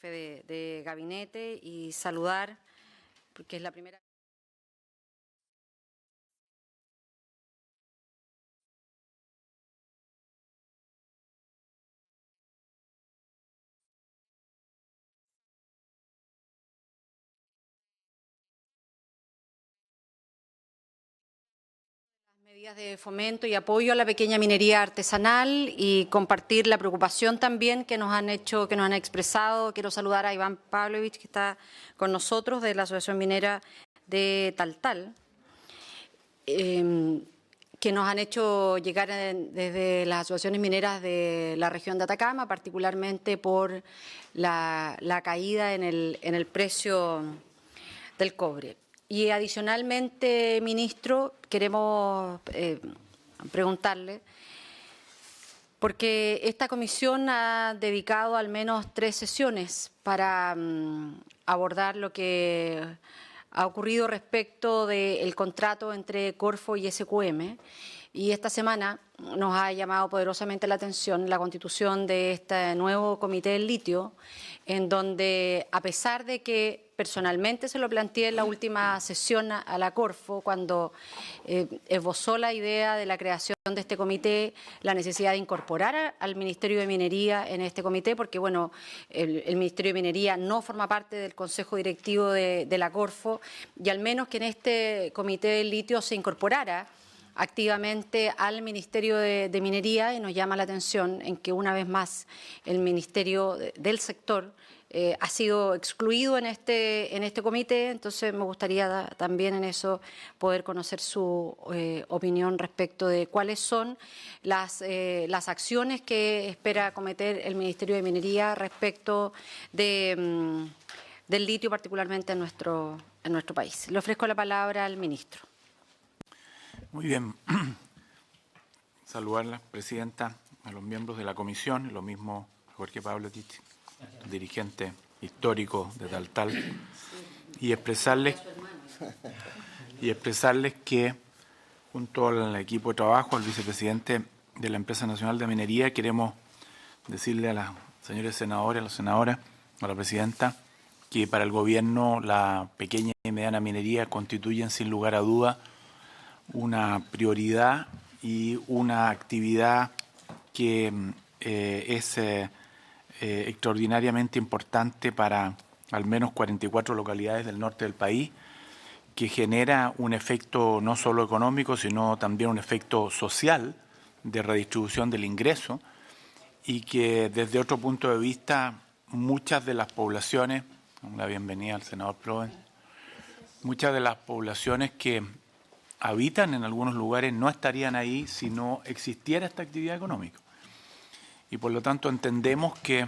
jefe de gabinete y saludar, porque es la primera. Medidas de fomento y apoyo a la pequeña minería artesanal y compartir la preocupación también que nos han expresado. Quiero saludar a Iván Pavlovich, que está con nosotros, de la Asociación Minera de Taltal, que nos han hecho llegar desde las asociaciones mineras de la región de Atacama, particularmente por la caída en el precio del cobre. Y adicionalmente, ministro, queremos preguntarle, porque esta comisión ha dedicado al menos 3 sesiones para abordar lo que ha ocurrido respecto del contrato entre Corfo y SQM, y esta semana nos ha llamado poderosamente la atención la constitución de este nuevo comité del litio, en donde, a pesar de que personalmente se lo planteé en la última sesión a la Corfo, cuando esbozó la idea de la creación de este comité, la necesidad de incorporar al Ministerio de Minería en este comité, porque bueno, el Ministerio de Minería no forma parte del Consejo Directivo de la Corfo, y al menos que en este comité del litio se incorporara activamente al Ministerio de Minería, y nos llama la atención en que una vez más el Ministerio del sector ha sido excluido en este comité. Entonces me gustaría también en eso poder conocer su opinión respecto de cuáles son las acciones que espera acometer el Ministerio de Minería respecto del litio, particularmente en nuestro país. Le ofrezco la palabra al ministro. Muy bien. Saludarla, presidenta, a los miembros de la comisión, lo mismo a Jorge Pavlovich, dirigente histórico de Taltal, y expresarles que junto al equipo de trabajo, al vicepresidente de la Empresa Nacional de Minería, queremos decirle a las señores senadores, a las senadoras, a la presidenta, que para el gobierno la pequeña y mediana minería constituyen sin lugar a duda una prioridad y una actividad que es extraordinariamente importante para al menos 44 localidades del norte del país, que genera un efecto no solo económico, sino también un efecto social de redistribución del ingreso, y que desde otro punto de vista muchas de las poblaciones, la bienvenida al senador Proven, muchas de las poblaciones que habitan en algunos lugares no estarían ahí si no existiera esta actividad económica. Y por lo tanto entendemos que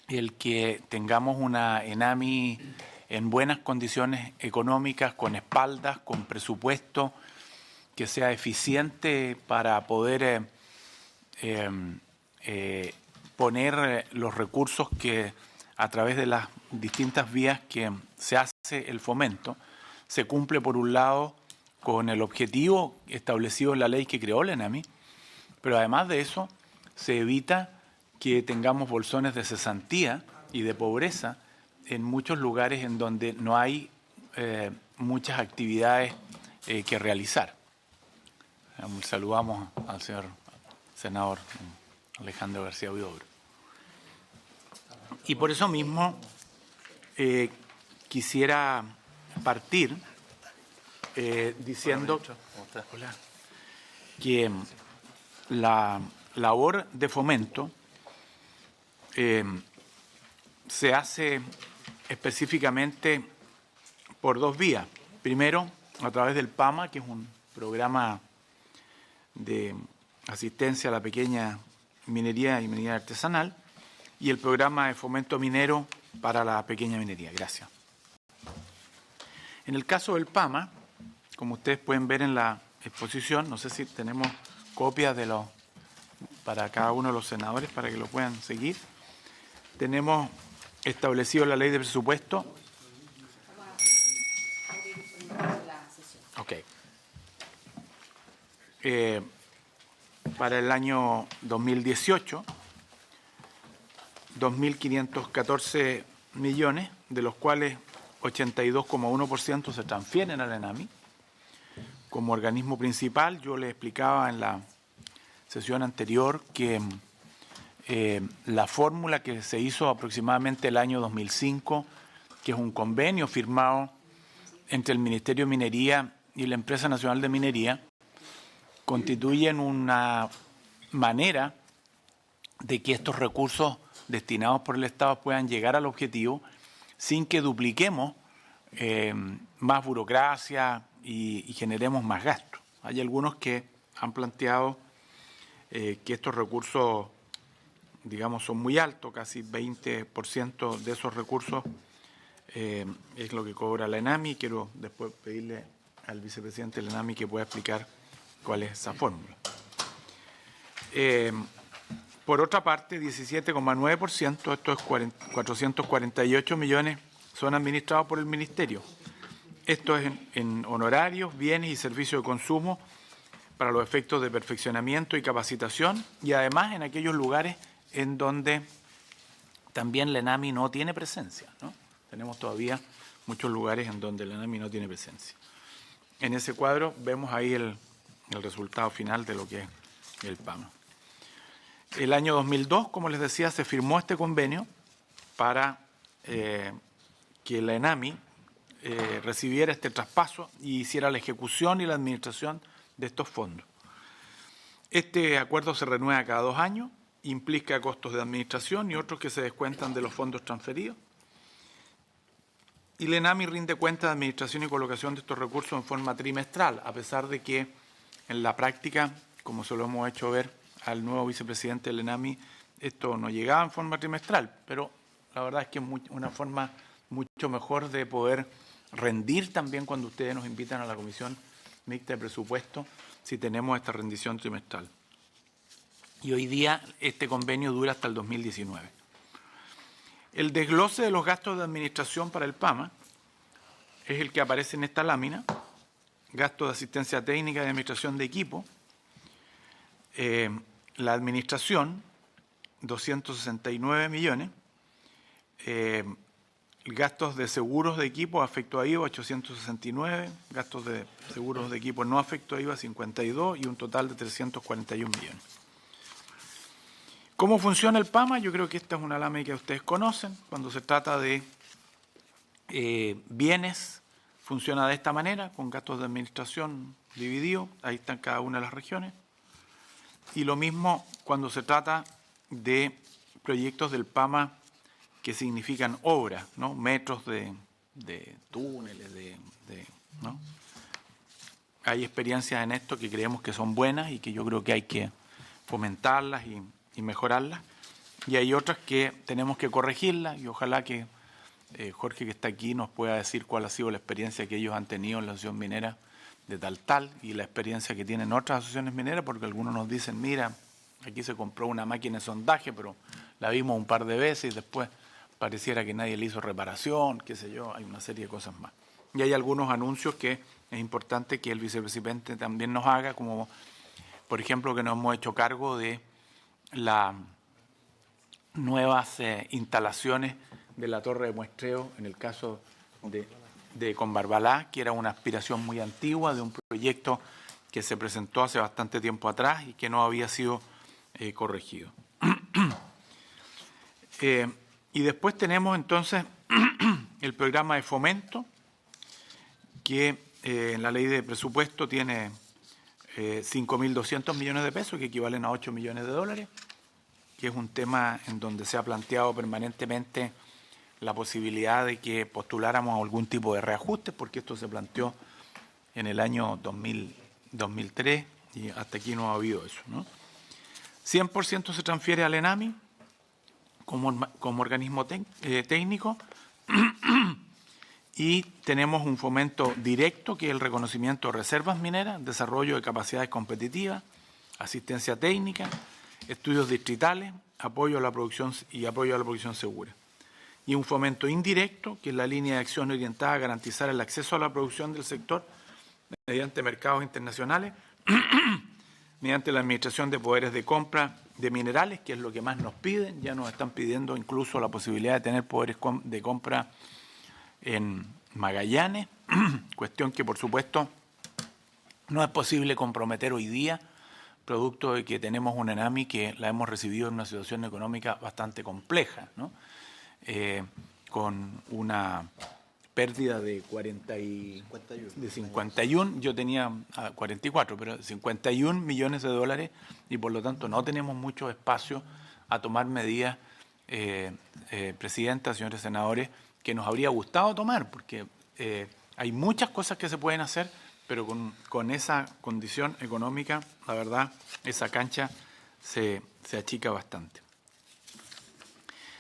el que tengamos una ENAMI en buenas condiciones económicas, con espaldas, con presupuesto, que sea eficiente para poder poner los recursos que a través de las distintas vías que se hace el fomento, se cumple por un lado con el objetivo establecido en la ley que creó la ENAMI, pero además de eso se evita que tengamos bolsones de cesantía y de pobreza en muchos lugares en donde no hay muchas actividades que realizar. Saludamos al señor senador Alejandro García Huidobro. Y por eso mismo quisiera partir diciendo que la labor de fomento se hace específicamente por 2 vías. Primero, a través del PAMA, que es un programa de asistencia a la pequeña minería y minería artesanal, y el programa de fomento minero para la pequeña minería. Gracias. En el caso del PAMA, como ustedes pueden ver en la exposición, no sé si tenemos copias de los para cada uno de los senadores para que lo puedan seguir. Tenemos establecido la ley de presupuesto. Ok. Para el año 2018, 2.514 millones, de los cuales 82,1% se transfieren al ENAMI. Como organismo principal, yo les explicaba en la sesión anterior que la fórmula que se hizo aproximadamente el año 2005, que es un convenio firmado entre el Ministerio de Minería y la Empresa Nacional de Minería, constituyen una manera de que estos recursos destinados por el Estado puedan llegar al objetivo sin que dupliquemos más burocracia y generemos más gastos. Hay algunos que han planteado que estos recursos, digamos, son muy altos, casi 20% de esos recursos es lo que cobra la ENAMI. Quiero después pedirle al vicepresidente de la ENAMI que pueda explicar cuál es esa fórmula. Por otra parte, 17,9%, esto es 448 millones, son administrados por el Ministerio. Esto es en honorarios, bienes y servicios de consumo para los efectos de perfeccionamiento y capacitación, y además en aquellos lugares en donde también la ENAMI no tiene presencia, ¿no? Tenemos todavía muchos lugares en donde la ENAMI no tiene presencia. En ese cuadro vemos ahí el resultado final de lo que es el PAMA. El año 2002, como les decía, se firmó este convenio para que la ENAMI recibiera este traspaso y hiciera la ejecución y la administración de estos fondos. Este acuerdo se renueva cada 2 años, implica costos de administración y otros que se descuentan de los fondos transferidos. Y la ENAMI rinde cuenta de administración y colocación de estos recursos en forma trimestral, a pesar de que en la práctica, como se lo hemos hecho ver al nuevo vicepresidente del ENAMI, esto no llegaba en forma trimestral, pero la verdad es que es una forma mucho mejor de poder rendir también cuando ustedes nos invitan a la Comisión Mixta de Presupuesto, si tenemos esta rendición trimestral. Y hoy día este convenio dura hasta el 2019. El desglose de los gastos de administración para el PAMA es el que aparece en esta lámina: gastos de asistencia técnica y de administración de equipo. La administración, 269 millones. Gastos de seguros de equipo afecto a IVA, 869. Gastos de seguros de equipo no afecto a IVA, 52. Y un total de 341 millones. ¿Cómo funciona el PAMA? Yo creo que esta es una lámina que ustedes conocen. Cuando se trata de bienes, funciona de esta manera, con gastos de administración divididos. Ahí están cada una de las regiones. Y lo mismo cuando se trata de proyectos del PAMA que significan obras, ¿no? Metros de túneles, ¿no? Hay experiencias en esto que creemos que son buenas y que yo creo que hay que fomentarlas y mejorarlas. Y hay otras que tenemos que corregirlas, y ojalá que Jorge, que está aquí, nos pueda decir cuál ha sido la experiencia que ellos han tenido en la asociación minera de tal y la experiencia que tienen otras asociaciones mineras, porque algunos nos dicen, mira, aquí se compró una máquina de sondaje, pero la vimos un par de veces y después pareciera que nadie le hizo reparación, qué sé yo, hay una serie de cosas más. Y hay algunos anuncios que es importante que el vicepresidente también nos haga, como por ejemplo que nos hemos hecho cargo de las nuevas instalaciones de la torre de muestreo en el caso de Combarbalá, que era una aspiración muy antigua de un proyecto que se presentó hace bastante tiempo atrás y que no había sido corregido. Y después tenemos entonces el programa de fomento, que en la ley de presupuesto tiene 5.200 millones de pesos, que equivalen a 8 millones de dólares, que es un tema en donde se ha planteado permanentemente la posibilidad de que postuláramos a algún tipo de reajuste, porque esto se planteó en el año 2003 y hasta aquí no ha habido eso, ¿no? 100% se transfiere al ENAMI como organismo técnico y tenemos un fomento directo, que es el reconocimiento de reservas mineras, desarrollo de capacidades competitivas, asistencia técnica, estudios distritales, apoyo a la producción segura. Y un fomento indirecto, que es la línea de acción orientada a garantizar el acceso a la producción del sector mediante mercados internacionales, mediante la administración de poderes de compra de minerales, que es lo que más nos piden. Ya nos están pidiendo incluso la posibilidad de tener poderes de compra en Magallanes, cuestión que por supuesto no es posible comprometer hoy día, producto de que tenemos una ENAMI que la hemos recibido en una situación económica bastante compleja, ¿no? Con una pérdida de 51, yo tenía 44, pero 51 millones de dólares, y por lo tanto no tenemos mucho espacio a tomar medidas, Presidenta, señores senadores, que nos habría gustado tomar, porque hay muchas cosas que se pueden hacer, pero con esa condición económica, la verdad, esa cancha se achica bastante.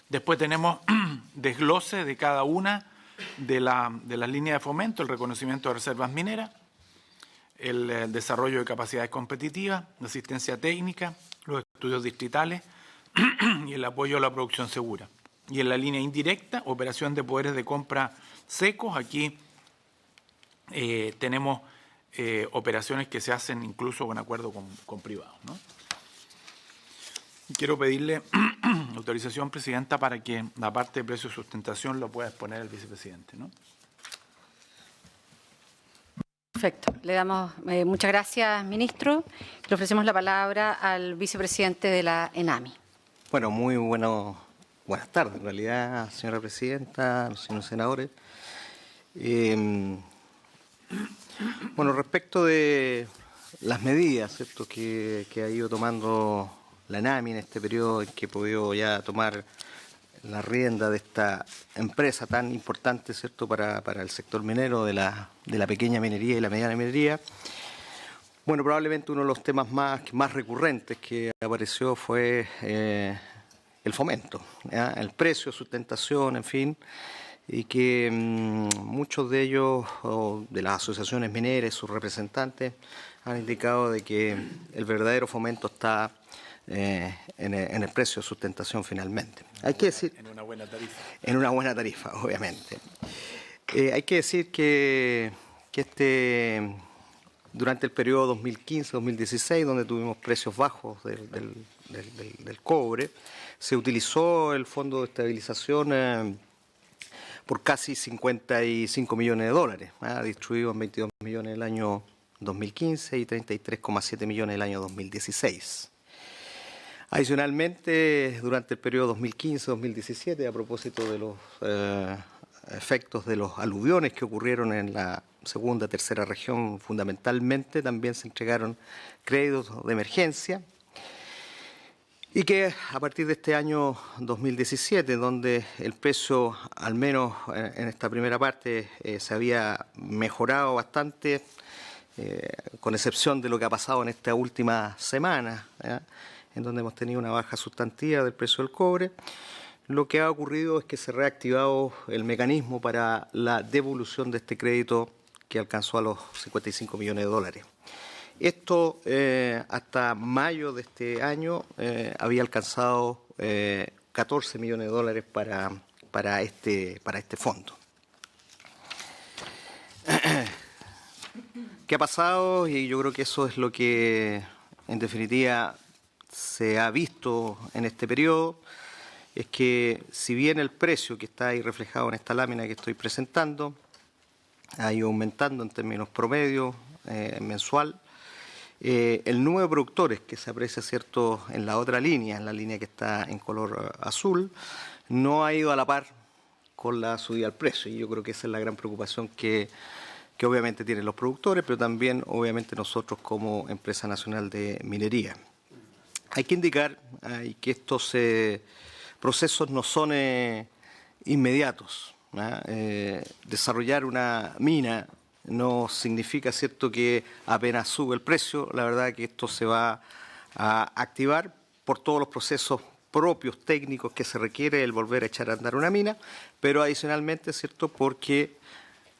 Después tenemos desglose de cada una de las líneas de fomento: el reconocimiento de reservas mineras, el desarrollo de capacidades competitivas, la asistencia técnica, los estudios distritales y el apoyo a la producción segura. Y en la línea indirecta, operación de poderes de compra secos. Aquí tenemos operaciones que se hacen incluso con acuerdo con privados, ¿no? Quiero pedirle autorización, Presidenta, para que la parte de precio de sustentación lo pueda exponer el vicepresidente, ¿no? Perfecto. Le damos muchas gracias, ministro. Le ofrecemos la palabra al vicepresidente de la ENAMI. Bueno, buenas tardes, en realidad, señora presidenta, los señores senadores. Bueno, respecto de las medidas, ¿cierto?, que ha ido tomando la ENAMI en este periodo en que he podido ya tomar la rienda de esta empresa tan importante, ¿cierto?, para el sector minero, de la pequeña minería y la mediana minería. Bueno, probablemente uno de los temas más recurrentes que apareció fue el fomento, ¿ya?, el precio, sustentación, en fin, y que muchos de ellos, o de las asociaciones mineras, sus representantes, han indicado de que el verdadero fomento está en el precio de sustentación finalmente. Hay que decir, en una buena tarifa. En una buena tarifa, obviamente. Hay que decir que durante el periodo 2015-2016, donde tuvimos precios bajos del cobre, se utilizó el Fondo de Estabilización por casi 55 millones de dólares, distribuido en 22 millones el año 2015 y 33,7 millones el año 2016. Adicionalmente, durante el periodo 2015-2017, a propósito de los efectos de los aluviones que ocurrieron en la segunda, tercera región fundamentalmente, también se entregaron créditos de emergencia, y que a partir de este año 2017, donde el precio, al menos en esta primera parte, se había mejorado bastante, con excepción de lo que ha pasado en esta última semana, ¿ya?, en donde hemos tenido una baja sustantiva del precio del cobre, lo que ha ocurrido es que se ha reactivado el mecanismo para la devolución de este crédito, que alcanzó a los 55 millones de dólares. Esto, hasta mayo de este año, había alcanzado 14 millones de dólares para este fondo. ¿Qué ha pasado? Y yo creo que eso es lo que, en definitiva, se ha visto en este periodo, es que si bien el precio que está ahí reflejado en esta lámina que estoy presentando ha ido aumentando en términos promedio mensual, el número de productores que se aprecia, ¿cierto?, en la otra línea, en la línea que está en color azul, no ha ido a la par con la subida al precio, y yo creo que esa es la gran preocupación que obviamente tienen los productores, pero también obviamente nosotros como Empresa Nacional de Minería. Hay que indicar que estos procesos no son inmediatos, ¿no? Desarrollar una mina no significa, ¿cierto?, que apenas sube el precio. La verdad que esto se va a activar por todos los procesos propios técnicos que se requiere el volver a echar a andar una mina, pero adicionalmente, ¿cierto?, porque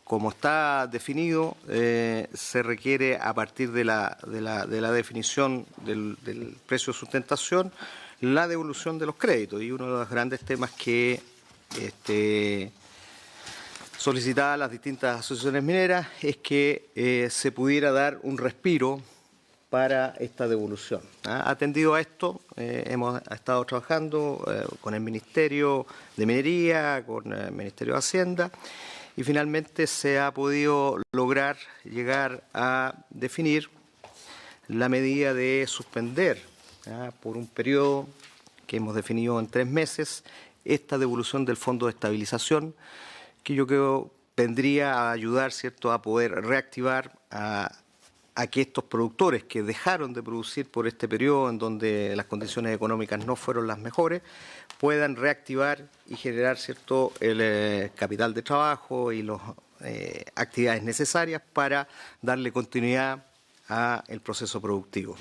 como está definido, se requiere, a partir de la definición del precio de sustentación, la devolución de los créditos. Y uno de los grandes temas que solicitaban las distintas asociaciones mineras es que se pudiera dar un respiro para esta devolución. Atendido a esto, hemos estado trabajando con el Ministerio de Minería, con el Ministerio de Hacienda, y finalmente se ha podido lograr llegar a definir la medida de suspender por un periodo que hemos definido en 3 meses esta devolución del Fondo de Estabilización, que yo creo vendría a ayudar, ¿cierto?, a poder reactivar a que estos productores que dejaron de producir por este periodo en donde las condiciones económicas no fueron las mejores, puedan reactivar y generar, ¿cierto?, el capital de trabajo y las actividades necesarias para darle continuidad al proceso productivo.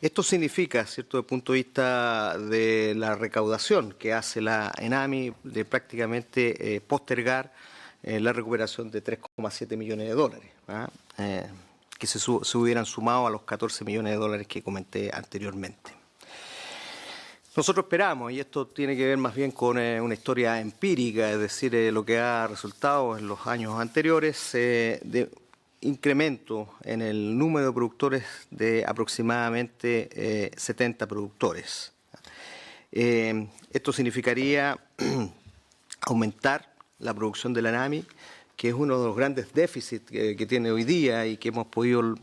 Esto significa, ¿cierto?, desde el punto de vista de la recaudación que hace la ENAMI, de prácticamente postergar la recuperación de 3,7 millones de dólares, que se hubieran sumado a los 14 millones de dólares que comenté anteriormente. Nosotros esperamos, y esto tiene que ver más bien con una historia empírica, es decir, lo que ha resultado en los años anteriores, de incremento en el número de productores de aproximadamente 70 productores. Esto significaría aumentar la producción de la ENAMI, que es uno de los grandes déficits que tiene hoy día y que hemos podido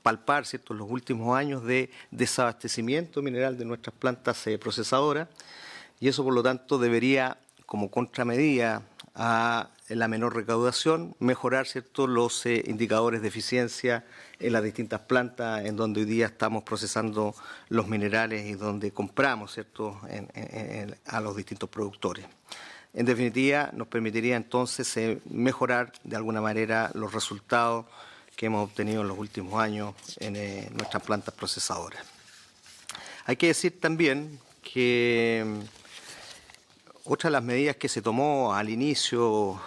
palpar, ¿cierto?, en los últimos años de desabastecimiento mineral de nuestras plantas procesadoras, y eso por lo tanto debería, como contramedida a la menor recaudación, mejorar, ¿cierto?, los indicadores de eficiencia en las distintas plantas en donde hoy día estamos procesando los minerales y donde compramos, ¿cierto?, a los distintos productores. En definitiva, nos permitiría entonces mejorar de alguna manera los resultados que hemos obtenido en los últimos años en nuestras plantas procesadoras. Hay que decir también que otra de las medidas que se tomó al inicio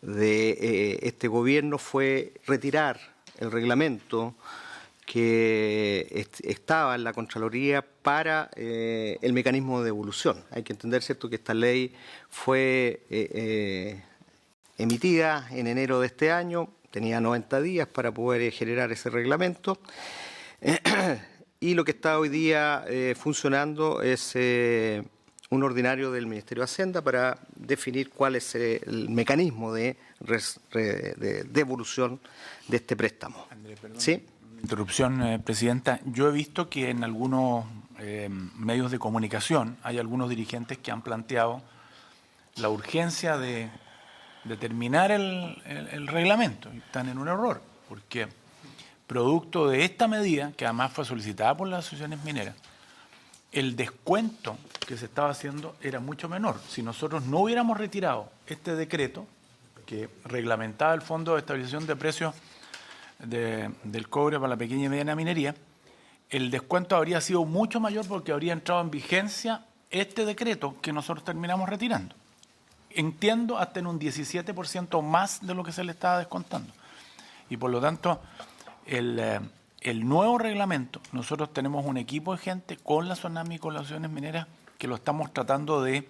de este gobierno fue retirar el reglamento que estaba en la Contraloría para el mecanismo de devolución. Hay que entender, ¿cierto?, que esta ley fue emitida en enero de este año, tenía 90 días para poder generar ese reglamento, y lo que está hoy día funcionando es un ordinario del Ministerio de Hacienda para definir cuál es el mecanismo de devolución de este préstamo. Andrés, perdón. ¿Sí? Interrupción, Presidenta. Yo he visto que en algunos medios de comunicación hay algunos dirigentes que han planteado la urgencia de terminar el reglamento. Están en un error, porque producto de esta medida, que además fue solicitada por las asociaciones mineras, el descuento que se estaba haciendo era mucho menor. Si nosotros no hubiéramos retirado este decreto que reglamentaba el Fondo de Estabilización de Precios del cobre para la pequeña y mediana minería, el descuento habría sido mucho mayor porque habría entrado en vigencia este decreto que nosotros terminamos retirando. Entiendo hasta en un 17% más de lo que se le estaba descontando. Y por lo tanto, el nuevo reglamento, nosotros tenemos un equipo de gente con la SONAMI y con las asociaciones mineras que lo estamos tratando de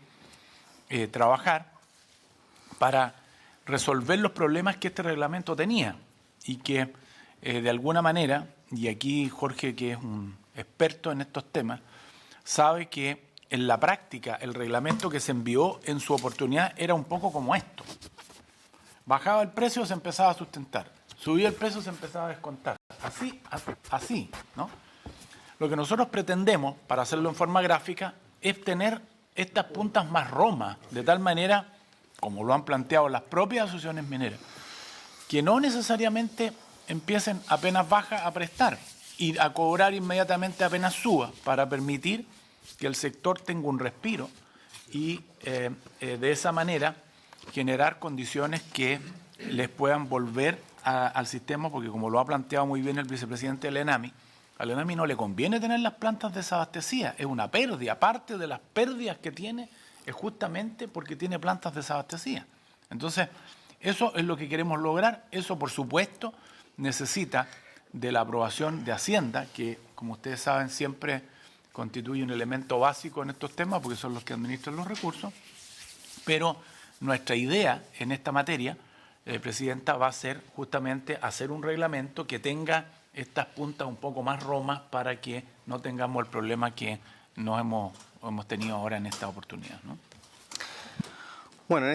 trabajar para resolver los problemas que este reglamento tenía y que de alguna manera, y aquí Jorge, que es un experto en estos temas, sabe que en la práctica el reglamento que se envió en su oportunidad era un poco como esto. Bajaba el precio, se empezaba a sustentar. Subía el precio, se empezaba a descontar. Así, ¿no? Lo que nosotros pretendemos, para hacerlo en forma gráfica, es tener estas puntas más romas, de tal manera, como lo han planteado las propias asociaciones mineras, que no necesariamente empiecen apenas baja a prestar y a cobrar inmediatamente apenas suba, para permitir que el sector tenga un respiro y de esa manera generar condiciones que les puedan volver al sistema, porque como lo ha planteado muy bien el vicepresidente de la ENAMI, a la ENAMI no le conviene tener las plantas desabastecidas, es una pérdida. Parte de las pérdidas que tiene es justamente porque tiene plantas desabastecidas. Entonces, eso es lo que queremos lograr. Eso, por supuesto, necesita de la aprobación de Hacienda, que, como ustedes saben, siempre constituye un elemento básico en estos temas, porque son los que administran los recursos. Pero nuestra idea en esta materia Presidenta, va a ser justamente hacer un reglamento que tenga estas puntas un poco más romas para que no tengamos el problema que nos hemos tenido ahora en esta oportunidad, ¿no? Bueno, en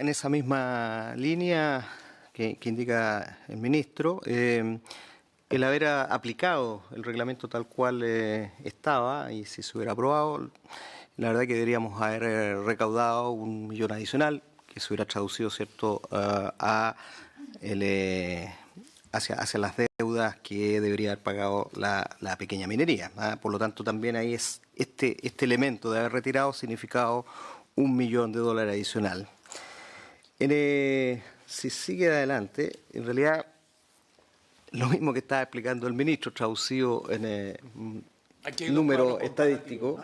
esa misma línea que indica el ministro, el haber aplicado el reglamento tal cual estaba y si se hubiera aprobado, la verdad que deberíamos haber recaudado 1 millón adicional, que se hubiera traducido, ¿cierto?, hacia las deudas que debería haber pagado la pequeña minería. Por lo tanto, también ahí es este elemento de haber retirado significado $1 millón adicional. Si sigue adelante, en realidad lo mismo que estaba explicando el ministro, traducido en número estadístico,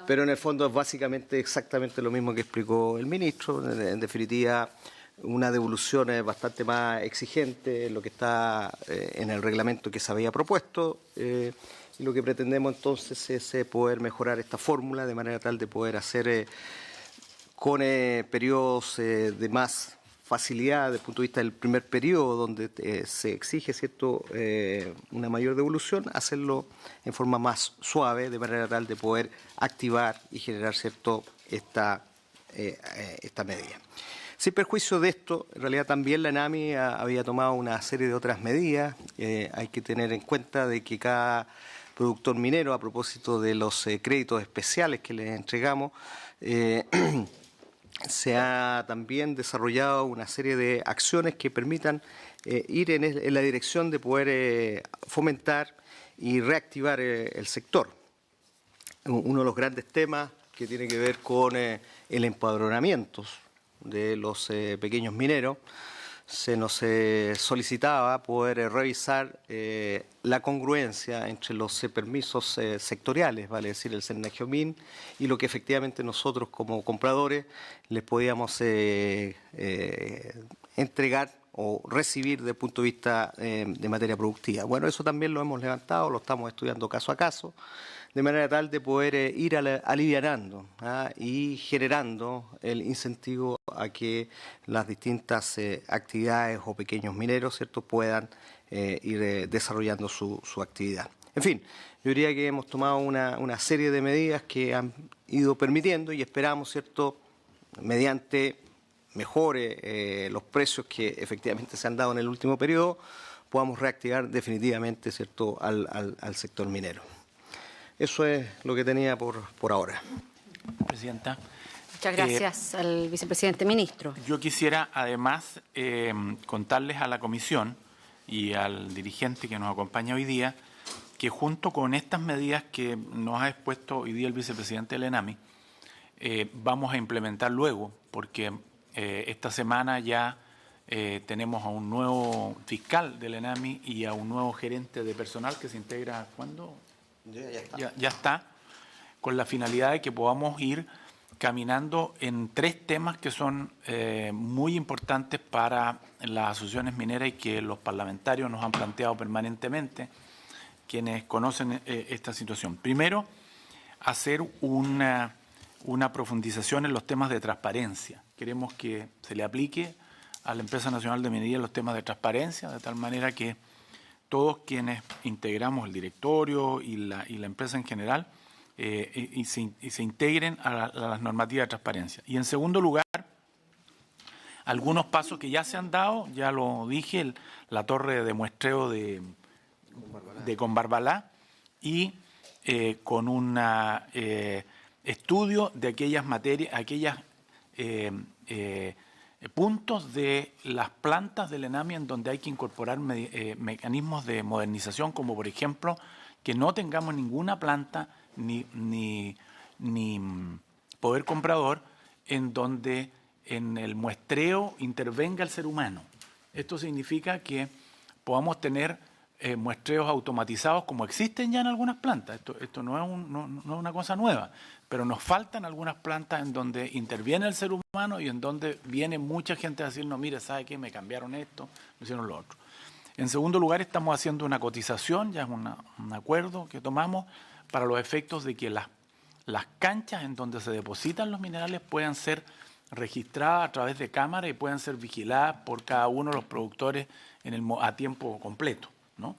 pero en el fondo es básicamente exactamente lo mismo que explicó el ministro. En definitiva, una devolución bastante más exigente, lo que está en el reglamento que se había propuesto. Y lo que pretendemos entonces es poder mejorar esta fórmula de manera tal de poder hacer con periodos de más facilidad desde el punto de vista del primer periodo, donde se exige, ¿cierto?, una mayor devolución, hacerlo en forma más suave, de manera tal de poder activar y generar, ¿cierto?, esta medida. Sin perjuicio de esto, en realidad también la ENAMI había tomado una serie de otras medidas. Hay que tener en cuenta de que cada productor minero, a propósito de los créditos especiales que les entregamos, se ha también desarrollado una serie de acciones que permitan ir en la dirección de poder fomentar y reactivar el sector. Uno de los grandes temas que tiene que ver con el empadronamiento de los pequeños mineros, se nos solicitaba poder revisar la congruencia entre los permisos sectoriales, vale decir, el Senagiomin, y lo que efectivamente nosotros como compradores les podíamos entregar o recibir desde el punto de vista de materia productiva. Bueno, eso también lo hemos levantado, lo estamos estudiando caso a caso, de manera tal de poder ir alivianando y generando el incentivo a que las distintas actividades o pequeños mineros, ¿cierto?, puedan ir desarrollando su actividad. En fin, yo diría que hemos tomado una serie de medidas que han ido permitiendo y esperamos, ¿cierto?, mediante mejore los precios que efectivamente se han dado en el último periodo, podamos reactivar definitivamente, ¿cierto?, al sector minero. Eso es lo que tenía por ahora. Presidenta. Muchas gracias al vicepresidente ministro. Yo quisiera además contarles a la comisión y al dirigente que nos acompaña hoy día que junto con estas medidas que nos ha expuesto hoy día el vicepresidente del ENAMI, vamos a implementar luego, porque esta semana ya tenemos a un nuevo fiscal del ENAMI y a un nuevo gerente de personal que se integra, ¿cuándo? Ya está, con la finalidad de que podamos ir caminando en 3 temas que son muy importantes para las asociaciones mineras y que los parlamentarios nos han planteado permanentemente, quienes conocen esta situación. Primero, hacer una profundización en los temas de transparencia. Queremos que se le aplique a la Empresa Nacional de Minería los temas de transparencia, de tal manera que todos quienes integramos el directorio y la empresa en general y se integren a las normativas de transparencia. Y en segundo lugar, algunos pasos que ya se han dado, ya lo dije, la torre de muestreo de Combarbalá y con un estudio de aquellas materias, puntos de las plantas del ENAMI en donde hay que incorporar mecanismos de modernización, como por ejemplo que no tengamos ninguna planta ni poder comprador en donde en el muestreo intervenga el ser humano. Esto significa que podamos tener muestreos automatizados como existen ya en algunas plantas. Esto no es una cosa nueva, pero nos faltan algunas plantas en donde interviene el ser humano y en donde viene mucha gente a decirnos, mire, ¿sabe qué? Me cambiaron esto, me hicieron lo otro. En segundo lugar, estamos haciendo una cotización, ya es un acuerdo que tomamos para los efectos de que las canchas en donde se depositan los minerales puedan ser registradas a través de cámaras y puedan ser vigiladas por cada uno de los productores a tiempo completo, ¿no?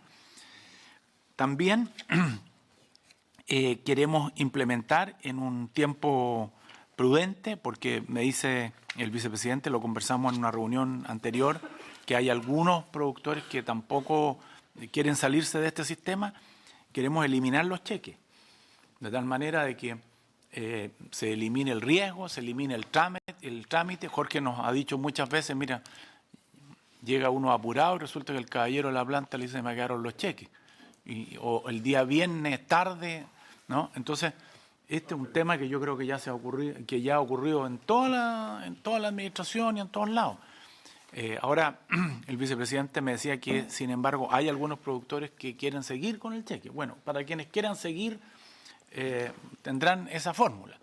También queremos implementar en un tiempo prudente, porque me dice el vicepresidente, lo conversamos en una reunión anterior, que hay algunos productores que tampoco quieren salirse de este sistema. Queremos eliminar los cheques, de tal manera de que se elimine el riesgo, se elimine el trámite. Jorge nos ha dicho muchas veces, mira, llega uno apurado y resulta que el caballero de la planta le dice, me quedaron los cheques. O el día viernes tarde, ¿no? Entonces, este es un tema que yo creo que ya ha ocurrido en toda la administración y en todos lados. Ahora, el vicepresidente me decía que, sin embargo, hay algunos productores que quieren seguir con el cheque. Bueno, para quienes quieran seguir, tendrán esa fórmula.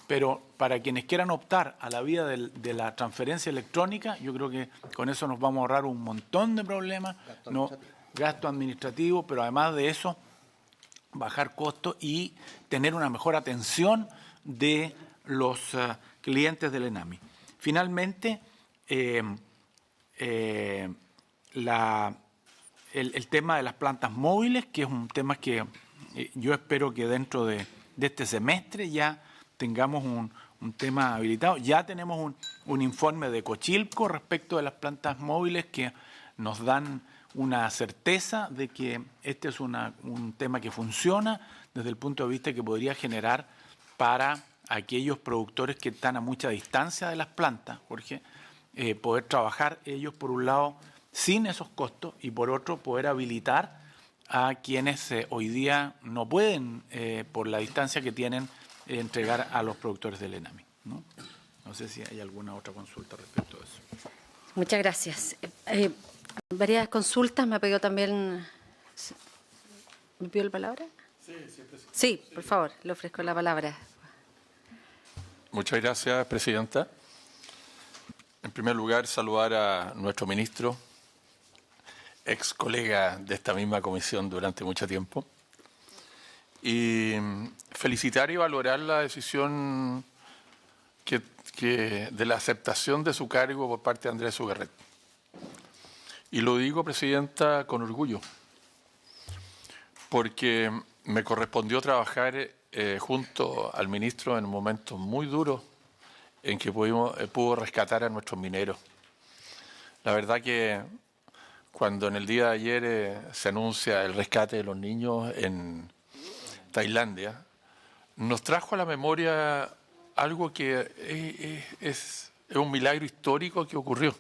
Pero para quienes quieran optar a la vía de la transferencia electrónica, yo creo que con eso nos vamos a ahorrar un montón de problemas, gasto administrativo, pero además de eso, bajar costos y tener una mejor atención de los clientes del ENAMI. Finalmente, el tema de las plantas móviles, que es un tema que yo espero que dentro de este semestre ya tengamos un tema habilitado. Ya tenemos un informe de Cochilco respecto de las plantas móviles que nos dan una certeza de que este es un tema que funciona desde el punto de vista que podría generar para aquellos productores que están a mucha distancia de las plantas, Jorge, poder trabajar ellos por un lado sin esos costos y por otro poder habilitar a quienes hoy día no pueden, por la distancia que tienen, entregar a los productores del ENAMI, ¿no? No sé si hay alguna otra consulta respecto a eso. Muchas gracias. Varias consultas, me ha pedido también... ¿Me pidió la palabra? Sí, por favor, le ofrezco la palabra. Muchas gracias, presidenta. En primer lugar, saludar a nuestro ministro, ex colega de esta misma comisión durante mucho tiempo, y felicitar y valorar la decisión de la aceptación de su cargo por parte de Andrés Ugarret. Y lo digo, presidenta, con orgullo, porque me correspondió trabajar junto al ministro en un momento muy duro en que pudo rescatar a nuestros mineros. La verdad que cuando en el día de ayer se anuncia el rescate de los niños en Tailandia, nos trajo a la memoria algo que es un milagro histórico que ocurrió.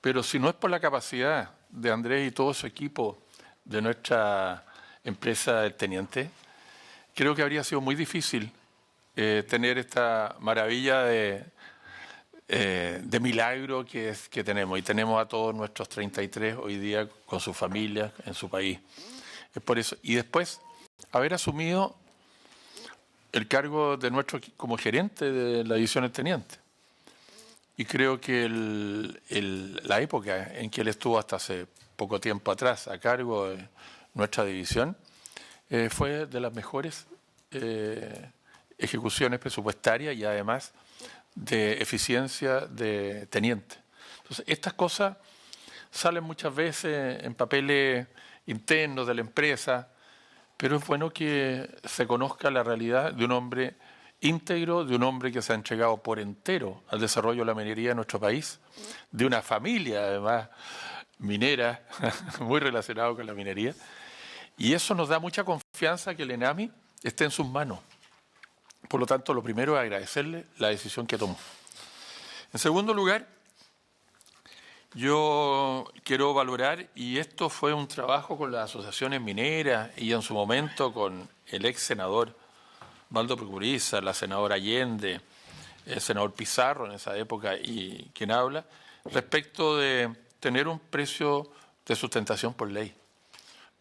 Pero si no es por la capacidad de Andrés y todo su equipo de nuestra empresa del Teniente, creo que habría sido muy difícil tener esta maravilla de milagro que tenemos. Y tenemos a todos nuestros 33 hoy día con sus familias en su país. Es por eso. Y después, haber asumido el cargo de como gerente de la división del Teniente. Y creo que la época en que él estuvo hasta hace poco tiempo atrás a cargo de nuestra división fue de las mejores ejecuciones presupuestarias y además de eficiencia de teniente. Entonces, estas cosas salen muchas veces en papeles internos de la empresa, pero es bueno que se conozca la realidad de un hombre íntegro, de un hombre que se ha entregado por entero al desarrollo de la minería de nuestro país, de una familia además minera, muy relacionado con la minería, y eso nos da mucha confianza que el ENAMI esté en sus manos. Por lo tanto, lo primero es agradecerle la decisión que tomó. En segundo lugar, yo quiero valorar, y esto fue un trabajo con las asociaciones mineras y en su momento con el ex senador Valdo Procuriza, la senadora Allende, el senador Pizarro en esa época y quien habla, respecto de tener un precio de sustentación por ley.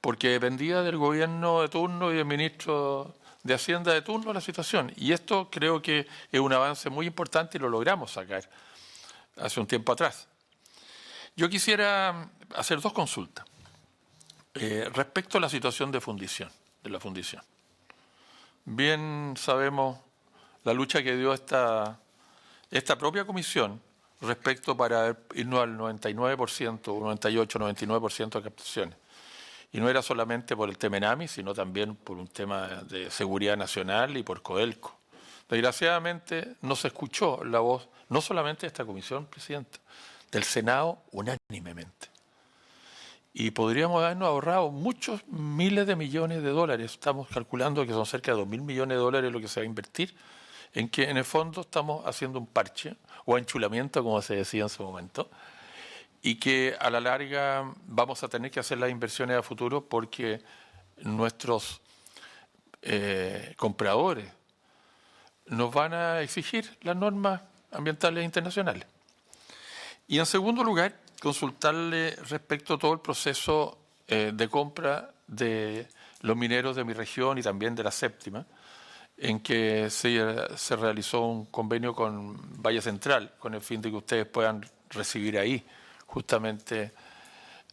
Porque dependía del gobierno de turno y del ministro de Hacienda de turno la situación. Y esto creo que es un avance muy importante y lo logramos sacar hace un tiempo atrás. Yo quisiera hacer dos consultas respecto a la situación de la fundición. Bien sabemos la lucha que dio esta esta propia comisión respecto para irnos al 99%, 98, 99% de captaciones. Y no era solamente por el tema ENAMI, sino también por un tema de seguridad nacional y por Codelco. Desgraciadamente no se escuchó la voz, no solamente de esta comisión, Presidenta, del Senado unánimemente. Y podríamos habernos ahorrado muchos miles de millones de dólares. Estamos calculando que son cerca de 2.000 millones de dólares lo que se va a invertir, en que en el fondo estamos haciendo un parche o enchulamiento, como se decía en su momento, y que a la larga vamos a tener que hacer las inversiones a futuro porque nuestros compradores nos van a exigir las normas ambientales internacionales. Y en segundo lugar, consultarle respecto a todo el proceso de compra de los mineros de mi región y también de la séptima, en que se realizó un convenio con Valle Central con el fin de que ustedes puedan recibir ahí justamente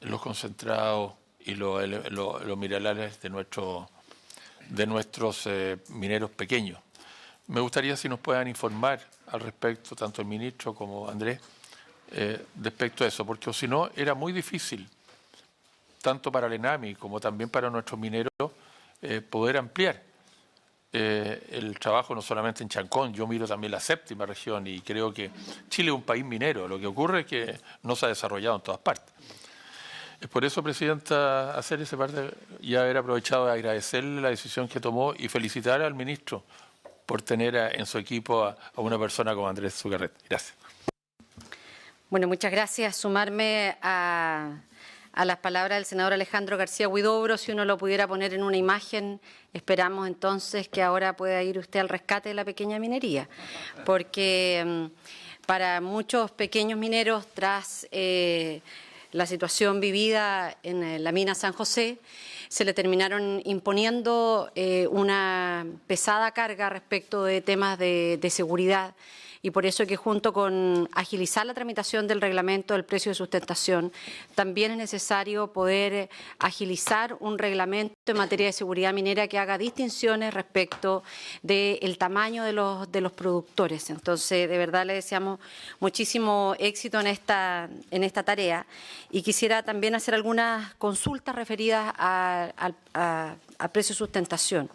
los concentrados y los minerales de nuestros mineros pequeños. Me gustaría si nos puedan informar al respecto, tanto el ministro como Andrés, respecto a eso, porque si no era muy difícil, tanto para el ENAMI como también para nuestros mineros, poder ampliar el trabajo no solamente en Chancón. Yo miro también la séptima región y creo que Chile es un país minero. Lo que ocurre es que no se ha desarrollado en todas partes. Es por eso, Presidenta, hacer ese parte y haber aprovechado de agradecerle la decisión que tomó y felicitar al ministro por tener en su equipo a una persona como Andrés Zucarret. Gracias. Bueno, muchas gracias. Sumarme a las palabras del senador Alejandro García Huidobro. Si uno lo pudiera poner en una imagen, esperamos entonces que ahora pueda ir usted al rescate de la pequeña minería, porque para muchos pequeños mineros, tras la situación vivida en la mina San José, se le terminaron imponiendo una pesada carga respecto de temas de seguridad. Y por eso que junto con agilizar la tramitación del reglamento del precio de sustentación, también es necesario poder agilizar un reglamento en materia de seguridad minera que haga distinciones respecto del tamaño de los productores. Entonces, de verdad le deseamos muchísimo éxito en esta tarea y quisiera también hacer algunas consultas referidas al precio de sustentación.